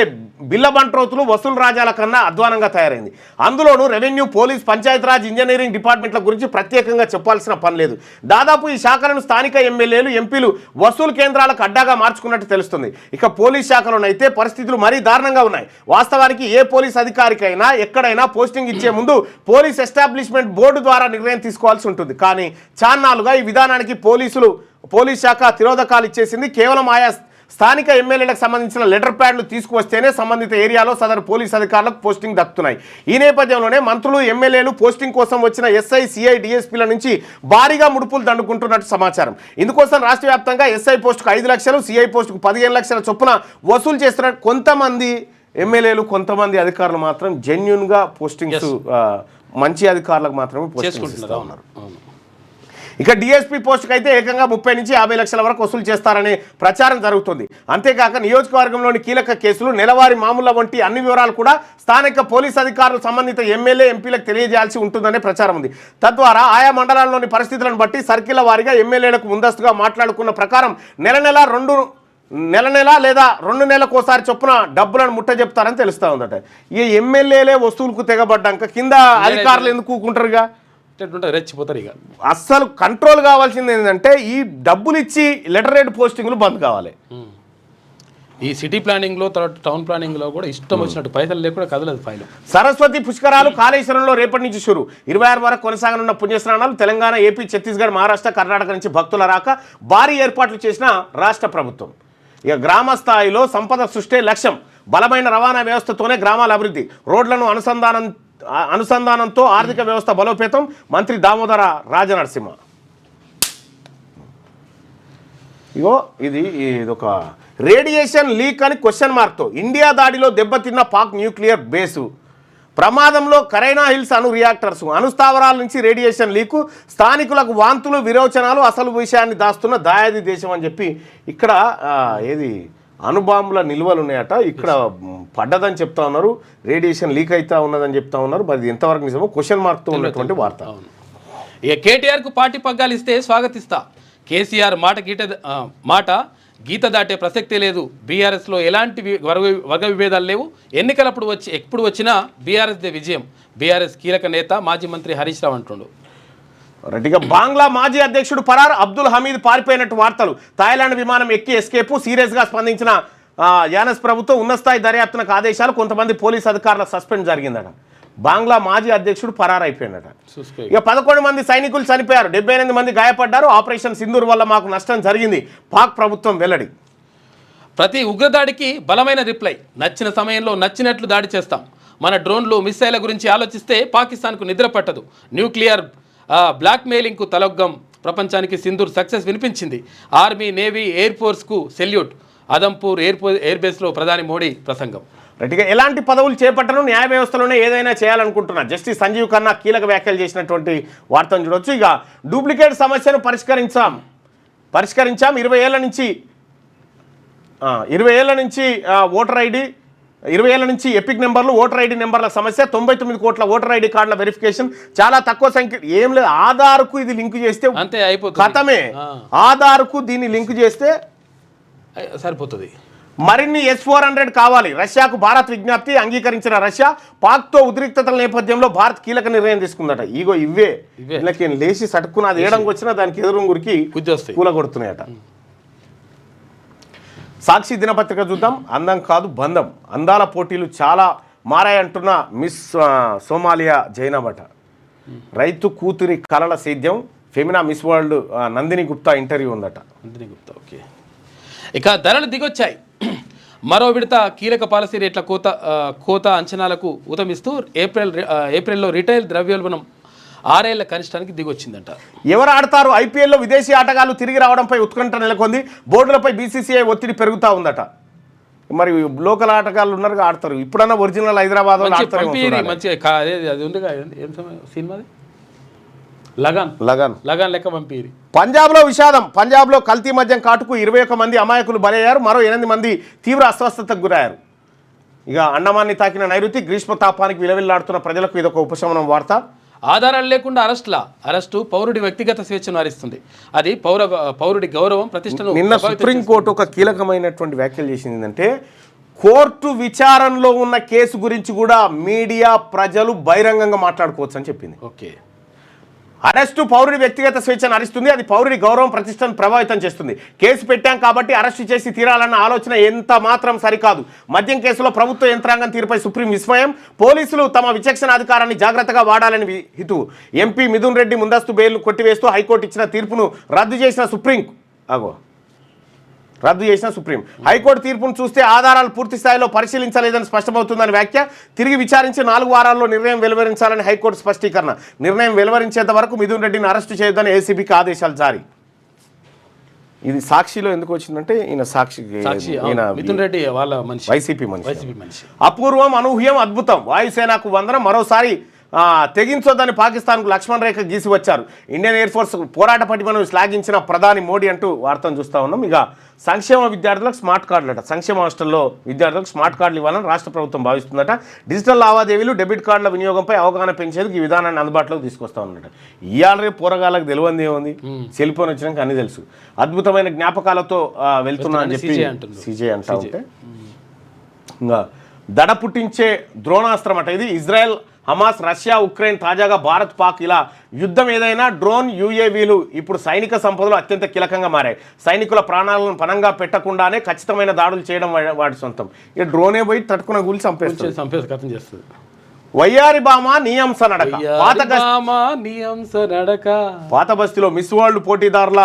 బిల్ల బంట్రోతులు, వసూలు రాజాల కన్నా అధ్వానంగా తయారైంది. అందులోనూ రెవెన్యూ, పోలీస్, పంచాయతీరాజ్, ఇంజనీరింగ్ డిపార్ట్మెంట్ల గురించి ప్రత్యేకంగా చెప్పాల్సిన పని లేదు. దాదాపు ఈ శాఖలను స్థానిక ఎమ్మెల్యేలు, ఎంపీలు వసూలు కేంద్రాలకు అడ్డాగా మార్చుకున్నట్టు తెలుస్తుంది. ఇక పోలీస్ శాఖలోనైతే పరిస్థితులు మరీ దారుణంగా ఉన్నాయి. వాస్తవానికి ఏ పోలీస్ అధికారికైనా ఎక్కడైనా పోస్టింగ్ ఇచ్చే ముందు పోలీస్ ఎస్టాబ్లిష్మెంట్ బోర్డు ద్వారా నిర్ణయం తీసుకోవాల్సి ఉంటుంది. కానీ చాన్నాళ్ళుగా ఈ విధానానికి పోలీస్ శాఖ తిరోధకాలు ఇచ్చేసింది. కేవలం ఆయా స్థానిక ఎమ్మెల్యేలకు సంబంధించిన లెటర్ ప్యాడ్లు తీసుకువస్తేనే సంబంధిత ఏరియాలో సదరు పోలీస్ అధికారులకు పోస్టింగ్ దక్కుతున్నాయి. ఈ నేపథ్యంలోనే మంత్రులు ఎమ్మెల్యేలు పోస్టింగ్ కోసం వచ్చిన ఎస్ఐ సిఐ డిఎస్పీల నుంచి భారీగా ముడుపులు దండుకుంటున్నట్టు సమాచారం. ఇందుకోసం రాష్ట్ర వ్యాప్తంగా ఎస్ఐ పోస్టుకు 5 లక్షలు, సిఐ పోస్టుకు 15 లక్షల చొప్పున వసూలు చేస్తున్న కొంతమంది ఎమ్మెల్యేలు, కొంతమంది అధికారులు మాత్రం జెన్యున్గా పోస్టింగ్స్ మంచి అధికారులకు మాత్రమే పోస్టింగ్స్ ఇస్తూ ఉన్నారు. ఇక డిఎస్పీ పోస్టుకు అయితే ఏకంగా 30 నుంచి 50 లక్షల వరకు వసూలు చేస్తారనే ప్రచారం జరుగుతుంది. అంతేకాక నియోజకవర్గంలోని కీలక కేసులు, నెలవారీ మామూళ్ల వంటి అన్ని వివరాలు కూడా స్థానిక పోలీస్ అధికారులు సంబంధిత ఎమ్మెల్యే ఎంపీలకు తెలియజేయాల్సి ఉంటుందనే ప్రచారం ఉంది. తద్వారా ఆయా మండలాల్లోని పరిస్థితులను బట్టి సర్కిళ్ల వారీగా ఎమ్మెల్యేలకు ముందస్తుగా మాట్లాడుకున్న ప్రకారం నెల నెల లేదా 2 నెలలకోసారి చొప్పున డబ్బులను ముట్ట చెప్తారని తెలుస్తూ ఉందట. ఈ ఎమ్మెల్యేలే వస్తువులకు తెగబడ్డాక కింద అధికారులు ఎందుకు కూకుంటారుగా, రెచ్చిపోతారు. ఇక అస్సలు కంట్రోల్ కావాల్సింది ఏంటంటే ఈ డబ్బులు ఇచ్చి లెటర్ రేట్ పోస్టింగ్లు బంద్ కావాలి. ఈ సిటీ ప్లానింగ్లో, తర్వాత టౌన్ ప్లానింగ్లో కూడా ఇష్టం వచ్చినట్టు పైసలు లేకుండా కదలదు ఫైలు. సరస్వతి పుష్కరాలు కాళేశ్వరంలో రేపటి నుంచి షురు. 26 వరకు కొనసాగనున్న పుణ్యస్నానాలు తెలంగాణ, ఏపీ, ఛత్తీస్గఢ్, మహారాష్ట్ర, కర్ణాటక నుంచి భక్తుల రాక భారీ ఏర్పాట్లు చేసిన రాష్ట్ర ప్రభుత్వం. ఇక గ్రామ స్థాయిలో సంపద సృష్టి లక్ష్యం. బలమైన రవాణా వ్యవస్థతోనే గ్రామాల అభివృద్ధి. రోడ్లను అనుసంధానంతో ఆర్థిక వ్యవస్థ బలోపేతం. మంత్రి దామోదర రాజనరసింహ. ఇగో ఇదొక రేడియేషన్ లీక్ అని క్వశ్చన్ మార్క్తో ఇండియా దాడిలో దెబ్బతిన్న పాక్ న్యూక్లియర్ బేసు. ప్రమాదంలో కరైనా హిల్స్ అణు రియాక్టర్స్, అణుస్థావరాల నుంచి రేడియేషన్ లీకు, స్థానికులకు వాంతులు, విరోచనాలు, అసలు విషయాన్ని దాస్తున్న దాయాది దేశం అని చెప్పి ఇక్కడ అణుబాంబుల నిల్వలు ఉన్నాయట. ఇక్కడ పడ్డదని చెప్తా ఉన్నారు, రేడియేషన్ లీక్ అవుతా ఉన్నదని చెప్తా ఉన్నారు. మరి ఎంతవరకు నిజమో క్వశ్చన్ మార్క్తో ఉన్నటువంటి వార్త. ఇక కేటీఆర్కు పార్టీ పగ్గాలు ఇస్తే స్వాగతిస్తా. కేసీఆర్ మాట గీత దాటే ప్రసక్తే లేదు. బీఆర్ఎస్లో ఎలాంటి వర్గ విభేదాలు లేవు. ఎన్నికలప్పుడు ఎప్పుడు వచ్చినా బీఆర్ఎస్దే విజయం. బీఆర్ఎస్ కీలక నేత మాజీ మంత్రి హరీష్ రావు అంటుండు. రెడ్డిగా బంగ్లా మాజీ అధ్యక్షుడు ఫరార్, అబ్దుల్ హమీద్ పారిపోయినట్టు వార్తలు. థాయిలాండ్ విమానం ఎక్కి ఎస్కేపు. సీరియస్గా స్పందించిన యానస్ ప్రభుత్వం ఉన్నతస్థాయి దర్యాప్తునకు ఆదేశాలు. కొంతమంది పోలీస్ అధికారుల సస్పెండ్ జరిగిందట. బంగ్లా మాజీ అధ్యక్షుడు ఫరార్ అయిపోయినట. ఇక 11 మంది సైనికులు చనిపోయారు, 78 మంది గాయపడ్డారు. ఆపరేషన్ సింధూర్ వల్ల మాకు నష్టం జరిగింది, పాక్ ప్రభుత్వం వెల్లడి. ప్రతి ఉగ్రదాడికి బలమైన రిప్లై. నచ్చిన సమయంలో నచ్చినట్లు దాడి చేస్తాం. మన డ్రోన్లు, మిస్సైల గురించి ఆలోచిస్తే పాకిస్తాన్కు నిద్ర పట్టదు. న్యూక్లియర్ బ్లాక్మెయిలింగ్కు తలొగ్గం. ప్రపంచానికి సింధూర్ సక్సెస్ వినిపించింది. ఆర్మీ, నేవీ, ఎయిర్ ఫోర్స్కు సెల్యూట్. అదంపూర్ ఎయిర్ బేస్లో ప్రధాని మోడీ ప్రసంగం. రైట్గా ఎలాంటి పదవులు చేపట్టను, న్యాయ వ్యవస్థలోనే ఏదైనా చేయాలనుకుంటున్నా జస్టిస్ సంజీవ్ ఖన్నా కీలక వ్యాఖ్యలు చేసినటువంటి వార్తను చూడవచ్చు. ఇక డూప్లికేట్ సమస్యను పరిష్కరించాం. 20 ఏళ్ల నుంచి ఓటర్ ఐడి, 20 ఏళ్ల నుంచి ఎపిక్ నెంబర్లు, ఓటర్ ఐడి నెంబర్ల సమస్య. 99 కోట్ల ఓటర్ ఐడి కార్డుల వెరిఫికేషన్. చాలా తక్కువ సంఖ్య. ఏం లేదు, ఆధార్కు ఇది లింక్ చేస్తే అంతే అయిపోతుంది, ఖతమే. ఆధార్కు దీన్ని లింక్ చేస్తే సరిపోతుంది. మరిన్ని S-400 కావాలి. రష్యాకు భారత్ విజ్ఞప్తి. అంగీకరించిన రష్యా. పాక్తో ఉద్రిక్తతల నేపథ్యంలో భారత్ కీలక నిర్ణయం తీసుకుందట. ఇవే వీళ్ళకి లేచి సటుక్కున అది ఏడంకి వచ్చినా దానికి ఎదురుగురికి కూలగొడుతున్నాయట. సాక్షి దినపత్రిక చూద్దాం. అందం కాదు బంధం. అందాల పోటీలు చాలా మారాయంటున్న మిస్ సోమాలియా జైనబట. రైతు కూతురి కలల సేద్యం. Femina miss world Nandini Gupta interview ఉందట. నందిని గుప్తా, ఓకే. ఇక ధరలు దిగొచ్చాయి. మరో విడత కీలక పాలసీ రేట్ల కోత అంచనాలకు ఊతమిస్తూ ఏప్రిల్లో రిటైల్ ద్రవ్యోల్బణం 6 ఏళ్ల కనిష్టానికి దిగొచ్చిందంట. ఎవరు ఆడతారు? ఐపీఎల్లో విదేశీ ఆటగాళ్లు తిరిగి రావడంపై ఉత్కంఠ నెలకొంది. బోర్డులపై బీసీసీఐ ఒత్తిడి పెరుగుతూ ఉందట. మరి లోకల్ ఆటగాళ్ళు ఉన్నారు, ఆడతారు. ఇప్పుడన్నా ఒరిజినల్ హైదరాబాద్ సినిమాది లగాన్ లెక్క పంపిరి. పంజాబ్లో విషాదం. పంజాబ్లో కల్తీ మద్యం కాటుకు 21 మంది అమాయకులు బలయ్యారు. మరో 8 మంది తీవ్ర అస్వస్థతకు గురయ్యారు. ఇక అండమాన్ని తాకిన నైరుతి. గ్రీష్మ తాపానికి విలవిల్లాడుతున్న ప్రజలకు ఇదొక ఉపశమనం వార్త. ఆధారాలు లేకుండా అరెస్టు పౌరుడి వ్యక్తిగత స్వేచ్ఛను హరిస్తుంది. అది పౌరుడి గౌరవం, ప్రతిష్టను. నిన్న సుప్రీంకోర్టు ఒక కీలకమైనటువంటి వ్యాఖ్యలు చేసింది. ఏంటంటే కోర్టు విచారణలో ఉన్న కేసు గురించి కూడా మీడియా, ప్రజలు బహిరంగంగా మాట్లాడుకోవచ్చు అని చెప్పింది. ఓకే. అరెస్టు పౌరుడి వ్యక్తిగత స్వేచ్ఛను హరిస్తుంది. అది పౌరుడి గౌరవం, ప్రతిష్టను ప్రభావితం చేస్తుంది. కేసు పెట్టాం కాబట్టి అరెస్టు చేసి తీరాలన్న ఆలోచన ఎంత మాత్రం సరికాదు. మద్యం కేసులో ప్రభుత్వ యంత్రాంగం తీరుపై సుప్రీం విస్మయం. పోలీసులు తమ విచక్షణ అధికారాన్ని జాగ్రత్తగా వాడాలని హితవు. ఎంపీ మిథున్ రెడ్డి ముందస్తు బెయిల్ను కొట్టివేస్తూ హైకోర్టు ఇచ్చిన తీర్పును రద్దు చేసిన సుప్రీం రద్దు చేసిన సుప్రీం. హైకోర్టు తీర్పును చూస్తే ఆధారాలు పూర్తి స్థాయిలో పరిశీలించలేదని స్పష్టమవుతుందని వ్యాఖ్య. తిరిగి విచారించి 4 వారాల్లో నిర్ణయం వెలువరించాలని హైకోర్టు స్పష్టీకరణ. నిర్ణయం వెలువరించేంత వరకు మిథున్ రెడ్డిని అరెస్టు చేయొద్దని ఏసీబీకి ఆదేశాలు జారీ. ఇది సాక్షిలో ఎందుకు వచ్చిందంటే ఈయన మిథున్ రెడ్డి వాళ్ళ మనిషి, వైసీపీ మనిషి. అపూర్వం, అనూహ్యం, అద్భుతం. వాయుసేనకు వందనం. మరోసారి తెగించొద్దని పాకిస్తాన్కు లక్ష్మణ్ రేఖ గీసి వచ్చారు. ఇండియన్ ఎయిర్ ఫోర్స్ పోరాట పటిమను శ్లాఘించిన ప్రధాని మోడీ అంటూ వార్తను చూస్తూ ఉన్నాం. ఇక సంక్షేమ విద్యార్థులకు స్మార్ట్ కార్డులట. సంక్షేమ హాస్టల్లో విద్యార్థులకు స్మార్ట్ కార్డులు ఇవ్వాలని రాష్ట్ర ప్రభుత్వం భావిస్తుందట. డిజిటల్ లావాదేవీలు, డెబిట్ కార్డుల వినియోగంపై అవగాహన పెంచేందుకు ఈ విధానాన్ని అందుబాటులోకి తీసుకొస్తా ఉన్నట. ఇవాళ రేపు పోరగాళ్ళకి తెలియంది ఏముంది, సెల్ ఫోన్ వచ్చినాక అన్ని తెలుసు. అద్భుతమైన జ్ఞాపకాలతో వెళ్తున్నా అని చెప్పి సీజే అంటా ఉంటే ఇంకా దడ పుట్టించే ద్రోణాస్త్రం అట ఇది. ఇజ్రాయెల్, హమాస్, రష్యా, ఉక్రెయిన్, తాజాగా భారత్, పాక్, ఇలా యుద్ధం ఏదైనా డ్రోన్, యూఏవీలు ఇప్పుడు సైనిక సంపదలో అత్యంత కీలకంగా మారాయి. సైనికుల ప్రాణాలను పణంగా పెట్టకుండానే ఖచ్చితమైన దాడులు చేయడం వాటి సొంతం. ఇక డ్రోనే పోయి తట్టుకున్న గురించి చంపేస్తుంది. వయ్యారి బామ నియంస నడక. పాత బస్తీలో మిస్ వరల్డ్ పోటీదారుల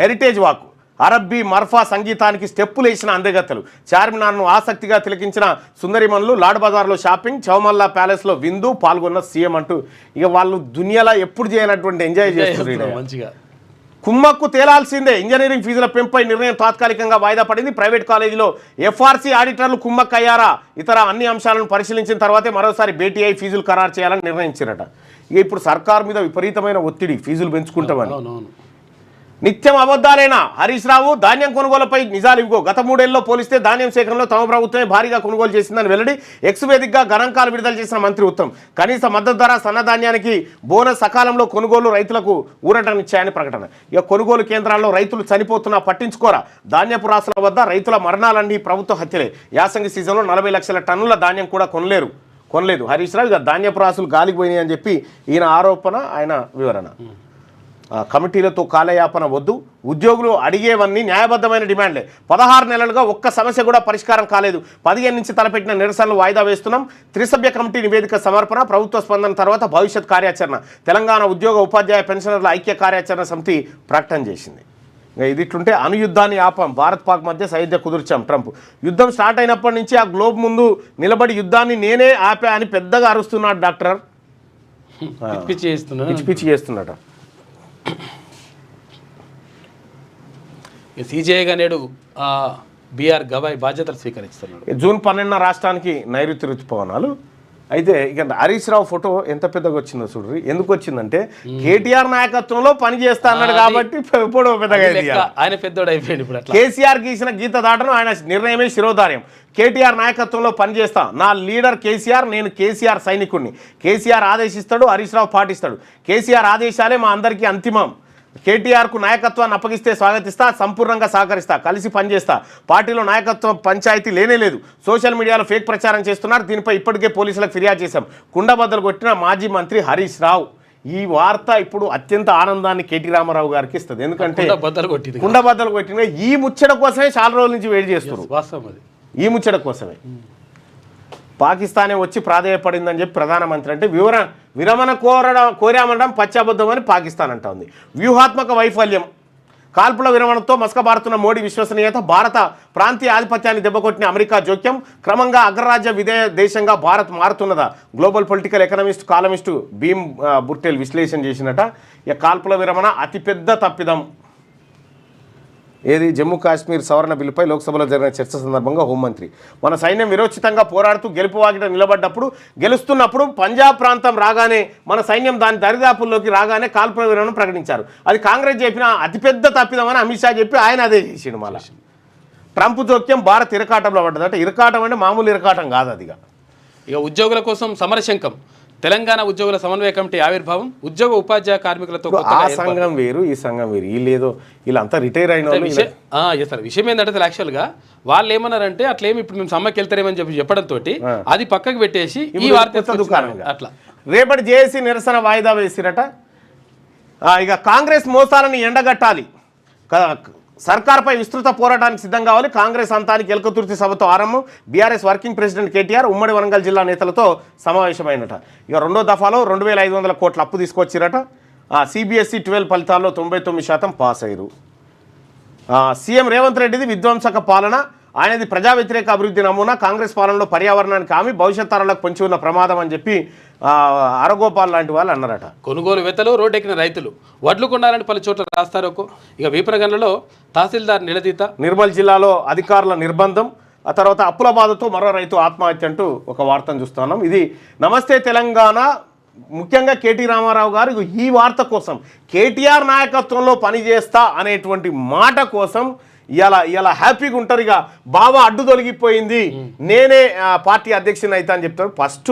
హెరిటేజ్ వాక్. అరబ్బీ, మర్ఫా సంగీతానికి స్టెప్పులు వేసిన అందగత్తెలు. చార్మినార్ను ఆసక్తిగా తిలకించిన సుందరిమణులు. లాడ్ బజార్లో షాపింగ్, చౌమల్లా ప్యాలెస్లో విందు, పాల్గొన్న సీఎం అంటూ ఇక వాళ్ళు దునియాలో ఎప్పుడు చేయనటువంటి ఎంజాయ్ చేస్తున్నారు. మంచిగా కుమ్మక్కు తేలాల్సిందే. ఇంజనీరింగ్ ఫీజుల పెంపై నిర్ణయం తాత్కాలికంగా వాయిదా పడింది. ప్రైవేట్ కాలేజీలో ఎఫ్ఆర్సీ ఆడిటర్లు కుమ్మక్కు అయ్యారా? ఇతర అన్ని అంశాలను పరిశీలించిన తర్వాతే మరోసారి భేటీ అయి ఫీజులు ఖరారు చేయాలని నిర్ణయించారట. ఇక ఇప్పుడు సర్కారు మీద విపరీతమైన ఒత్తిడి, ఫీజులు పెంచుకుంటామని. నిత్యం అబద్ధాలేనా? హరీష్ రావు ధాన్యం కొనుగోలుపై నిజాలు ఇవ్వగో. గత 3 ఏళ్లలో పోలిస్తే ధాన్యం సేకరణలో తమ ప్రభుత్వమే భారీగా కొనుగోలు చేసిందని వెల్లడి. ఎక్స్ వేదికగా గణాంకాలు విడుదల చేసిన మంత్రి ఉత్తమ్. కనీస మద్దతు ధర, సన్నధాన్యానికి బోనస్, సకాలంలో కొనుగోలు రైతులకు ఊరటనిచ్చాయని ప్రకటన. ఇక కొనుగోలు కేంద్రాల్లో రైతులు చనిపోతున్నా పట్టించుకోరా? ధాన్యపు రాసుల వద్ద రైతుల మరణాలన్నీ ప్రభుత్వ హత్యలే. యాసంగి సీజన్లో 40 లక్షల టన్నుల ధాన్యం కూడా కొనలేదు హరీష్ రావు. ఇక ధాన్యపు రాసులు గాలికి పోయినాయి అని చెప్పి ఈయన ఆరోపణ, ఆయన వివరణ. కమిటీలతో కాలయాపన వద్దు. ఉద్యోగులు అడిగేవన్నీ న్యాయబద్ధమైన డిమాండ్లే. 16 నెలలుగా ఒక్క సమస్య కూడా పరిష్కారం కాలేదు. 15 నుంచి తలపెట్టిన నిరసనలు వాయిదా వేస్తున్నాం. త్రిసభ్య కమిటీ నివేదిక సమర్పణ, ప్రభుత్వ స్పందన తర్వాత భవిష్యత్ కార్యాచరణ. తెలంగాణ ఉద్యోగ, ఉపాధ్యాయ, పెన్షనర్ల ఐక్య కార్యాచరణ సమితి ప్రకటన చేసింది. ఇది ఇట్లుంటే అనుయుద్ధాన్ని ఆపాం, భారత్ పాక్ మధ్య సైద్య కుదుర్చాం ట్రంప్. యుద్ధం స్టార్ట్ అయినప్పటి నుంచి ఆ గ్లోబ్ ముందు నిలబడి యుద్ధాన్ని నేనే ఆపా అని పెద్దగా అరుస్తున్నాడు డాక్టర్. పిచ్చి చేస్తున్నాడు. సీజేగా నేడు బీఆర్ గవాయ్ బాధ్యతలు స్వీకరిస్తున్నాడు. జూన్ 12న రాష్ట్రానికి నైరుతి రుతుపవనాలు. అయితే ఇక హరీష్ రావు ఫోటో ఎంత పెద్దగా వచ్చిందో చూడ్రి. ఎందుకు వచ్చిందంటే కేటీఆర్ నాయకత్వంలో పని చేస్తా అన్నాడు కాబట్టి ఫోటో పెద్దగా ఆయన పెద్దోడు అయిపోయింది. ఇప్పుడు కేసీఆర్ గీసిన గీత దాటను ఆయన నిర్ణయమే శిరోధార్యం. కేటీఆర్ నాయకత్వంలో పనిచేస్తా, నా లీడర్ కేసీఆర్, నేను కేసీఆర్ సైనికుడిని. కేసీఆర్ ఆదేశిస్తాడు, హరీష్ రావు పాటిస్తాడు. కేసీఆర్ ఆదేశాలే మా అందరికీ అంతిమం. కేటీఆర్కు నాయకత్వాన్ని అప్పగిస్తే స్వాగతిస్తా, సంపూర్ణంగా సహకరిస్తా, కలిసి పనిచేస్తా. పార్టీలో నాయకత్వం పంచాయతీ లేనేలేదు. సోషల్ మీడియాలో ఫేక్ ప్రచారం చేస్తున్నారు. దీనిపై ఇప్పటికే పోలీసులకు ఫిర్యాదు చేశాం. కుండబద్దలు కొట్టిన మాజీ మంత్రి హరీష్ రావు. ఈ వార్త ఇప్పుడు అత్యంత ఆనందాన్ని కేటీ రామారావు గారికి ఇస్తుంది. ఎందుకంటే కుండబద్దలు కొట్టిన ఈ ముచ్చట కోసమే చాలా రోజుల నుంచి వెయిట్ చేస్తున్నారు. ఈ ముచ్చట కోసమే పాకిస్తానే వచ్చి ప్రాధేయపడిందని చెప్పి ప్రధానమంత్రి అంటే విరమణ కోరామనడం పచ్చాబద్ధం అని పాకిస్తాన్ అంటా ఉంది. వ్యూహాత్మక వైఫల్యం. కాల్పుల విరమణతో మసకబారుతున్న మోడీ విశ్వసనీయత. భారత ప్రాంతీయ ఆధిపత్యాన్ని దెబ్బకొట్టిన అమెరికా జోక్యం. క్రమంగా అగ్రరాజ్య విధేయ దేశంగా భారత్ మారుతున్నదా? Global political economist, columnist Bhim Burtel విశ్లేషణ చేసినట. ఇక కాల్పుల విరమణ అతిపెద్ద తప్పిదం. ఏది? జమ్మూ కాశ్మీర్ సవరణ బిల్లుపై లోక్సభలో జరిగిన చర్చ సందర్భంగా హోంమంత్రి, మన సైన్యం విరోచితంగా పోరాడుతూ గెలుపు వాకిట గెలుస్తున్నప్పుడు పంజాబ్ ప్రాంతం రాగానే, మన సైన్యం దాని దరిదాపుల్లోకి రాగానే కాల్పుల విరమణ ప్రకటించారు. అది కాంగ్రెస్ చెప్పిన అతిపెద్ద తప్పిదమని అమిత్ షా చెప్పి ఆయన అదే చేసిండు. మళ్ళీ ట్రంప్ జోక్యం భారత్ ఇరకాటంలో పడ్డది. అంటే ఇరకాటం అంటే మామూలు ఇరకాటం కాదు. అదిగా ఇక ఉద్యోగుల కోసం సమరశంకం. తెలంగాణ ఉద్యోగుల సమన్వయ కమిటీ ఆవిర్భావం. ఉద్యోగ, ఉపాధ్యాయ కార్మికులతో ఆ సంఘం వేరు, ఈ సంఘం వేరు. వీళ్ళంతా రిటైర్ అయిన సార్. విషయం ఏంటంటే యాక్చువల్గా వాళ్ళు ఏమన్నారంటే అట్లేమి ఇప్పుడు మేము సమ్మకి వెళ్తారేమని చెప్పడంతో అది పక్కకు పెట్టేసి ఈ వార్త దుకాణంగా అట్లా రేపటి జేఏసీ నిరసన వాయిదా వేసిరట. ఇక కాంగ్రెస్ మోసాలను ఎండగట్టాలి, సర్కార్పై విస్తృత పోరాటానికి సిద్ధం కావాలి. కాంగ్రెస్ అంతానికి ఎలకతుర్తి సభతో ఆరంభం. బీఆర్ఎస్ వర్కింగ్ ప్రెసిడెంట్ కేటీఆర్ ఉమ్మడి వరంగల్ జిల్లా నేతలతో సమావేశమైనట. ఇక 2వ దఫాలో 2500 కోట్ల అప్పు తీసుకొచ్చిరట. CBSE 12 ఫలితాల్లో 99% పాస్ అయ్యారు. సీఎం రేవంత్ రెడ్డిది విధ్వంసక పాలన, ఆయనది ప్రజా వ్యతిరేక అభివృద్ధి నమూనా, కాంగ్రెస్ పాలనలో పర్యావరణానికి హామీ, భవిష్యత్ తరాలకు పొంచి ఉన్న ప్రమాదం అని చెప్పి అరగోపాల్ లాంటి వాళ్ళు అన్నారట. కొనుగోలు వెతలు, రోడ్డెక్కిన రైతులు, వడ్లు కొనాలని పలు చోట్ల రాస్తారోకో. ఇక వీపనగండ్లలో తహసీల్దార్ నిలదీత. నిర్మల్ జిల్లాలో అధికారుల నిర్బంధం, ఆ తర్వాత అప్పుల బాధతో మరో రైతు ఆత్మహత్య అంటూ ఒక వార్తను చూస్తున్నాం. ఇది నమస్తే తెలంగాణ. ముఖ్యంగా కేటీ రామారావు గారు ఈ వార్త కోసం, కేటీఆర్ నాయకత్వంలో పనిచేస్తా అనేటువంటి మాట కోసం ఇలా హ్యాపీగా ఉంటారు. ఇక బావ అడ్డు తొలగిపోయింది, నేనే పార్టీ అధ్యక్షుని అయితే అని చెప్తారు. ఫస్ట్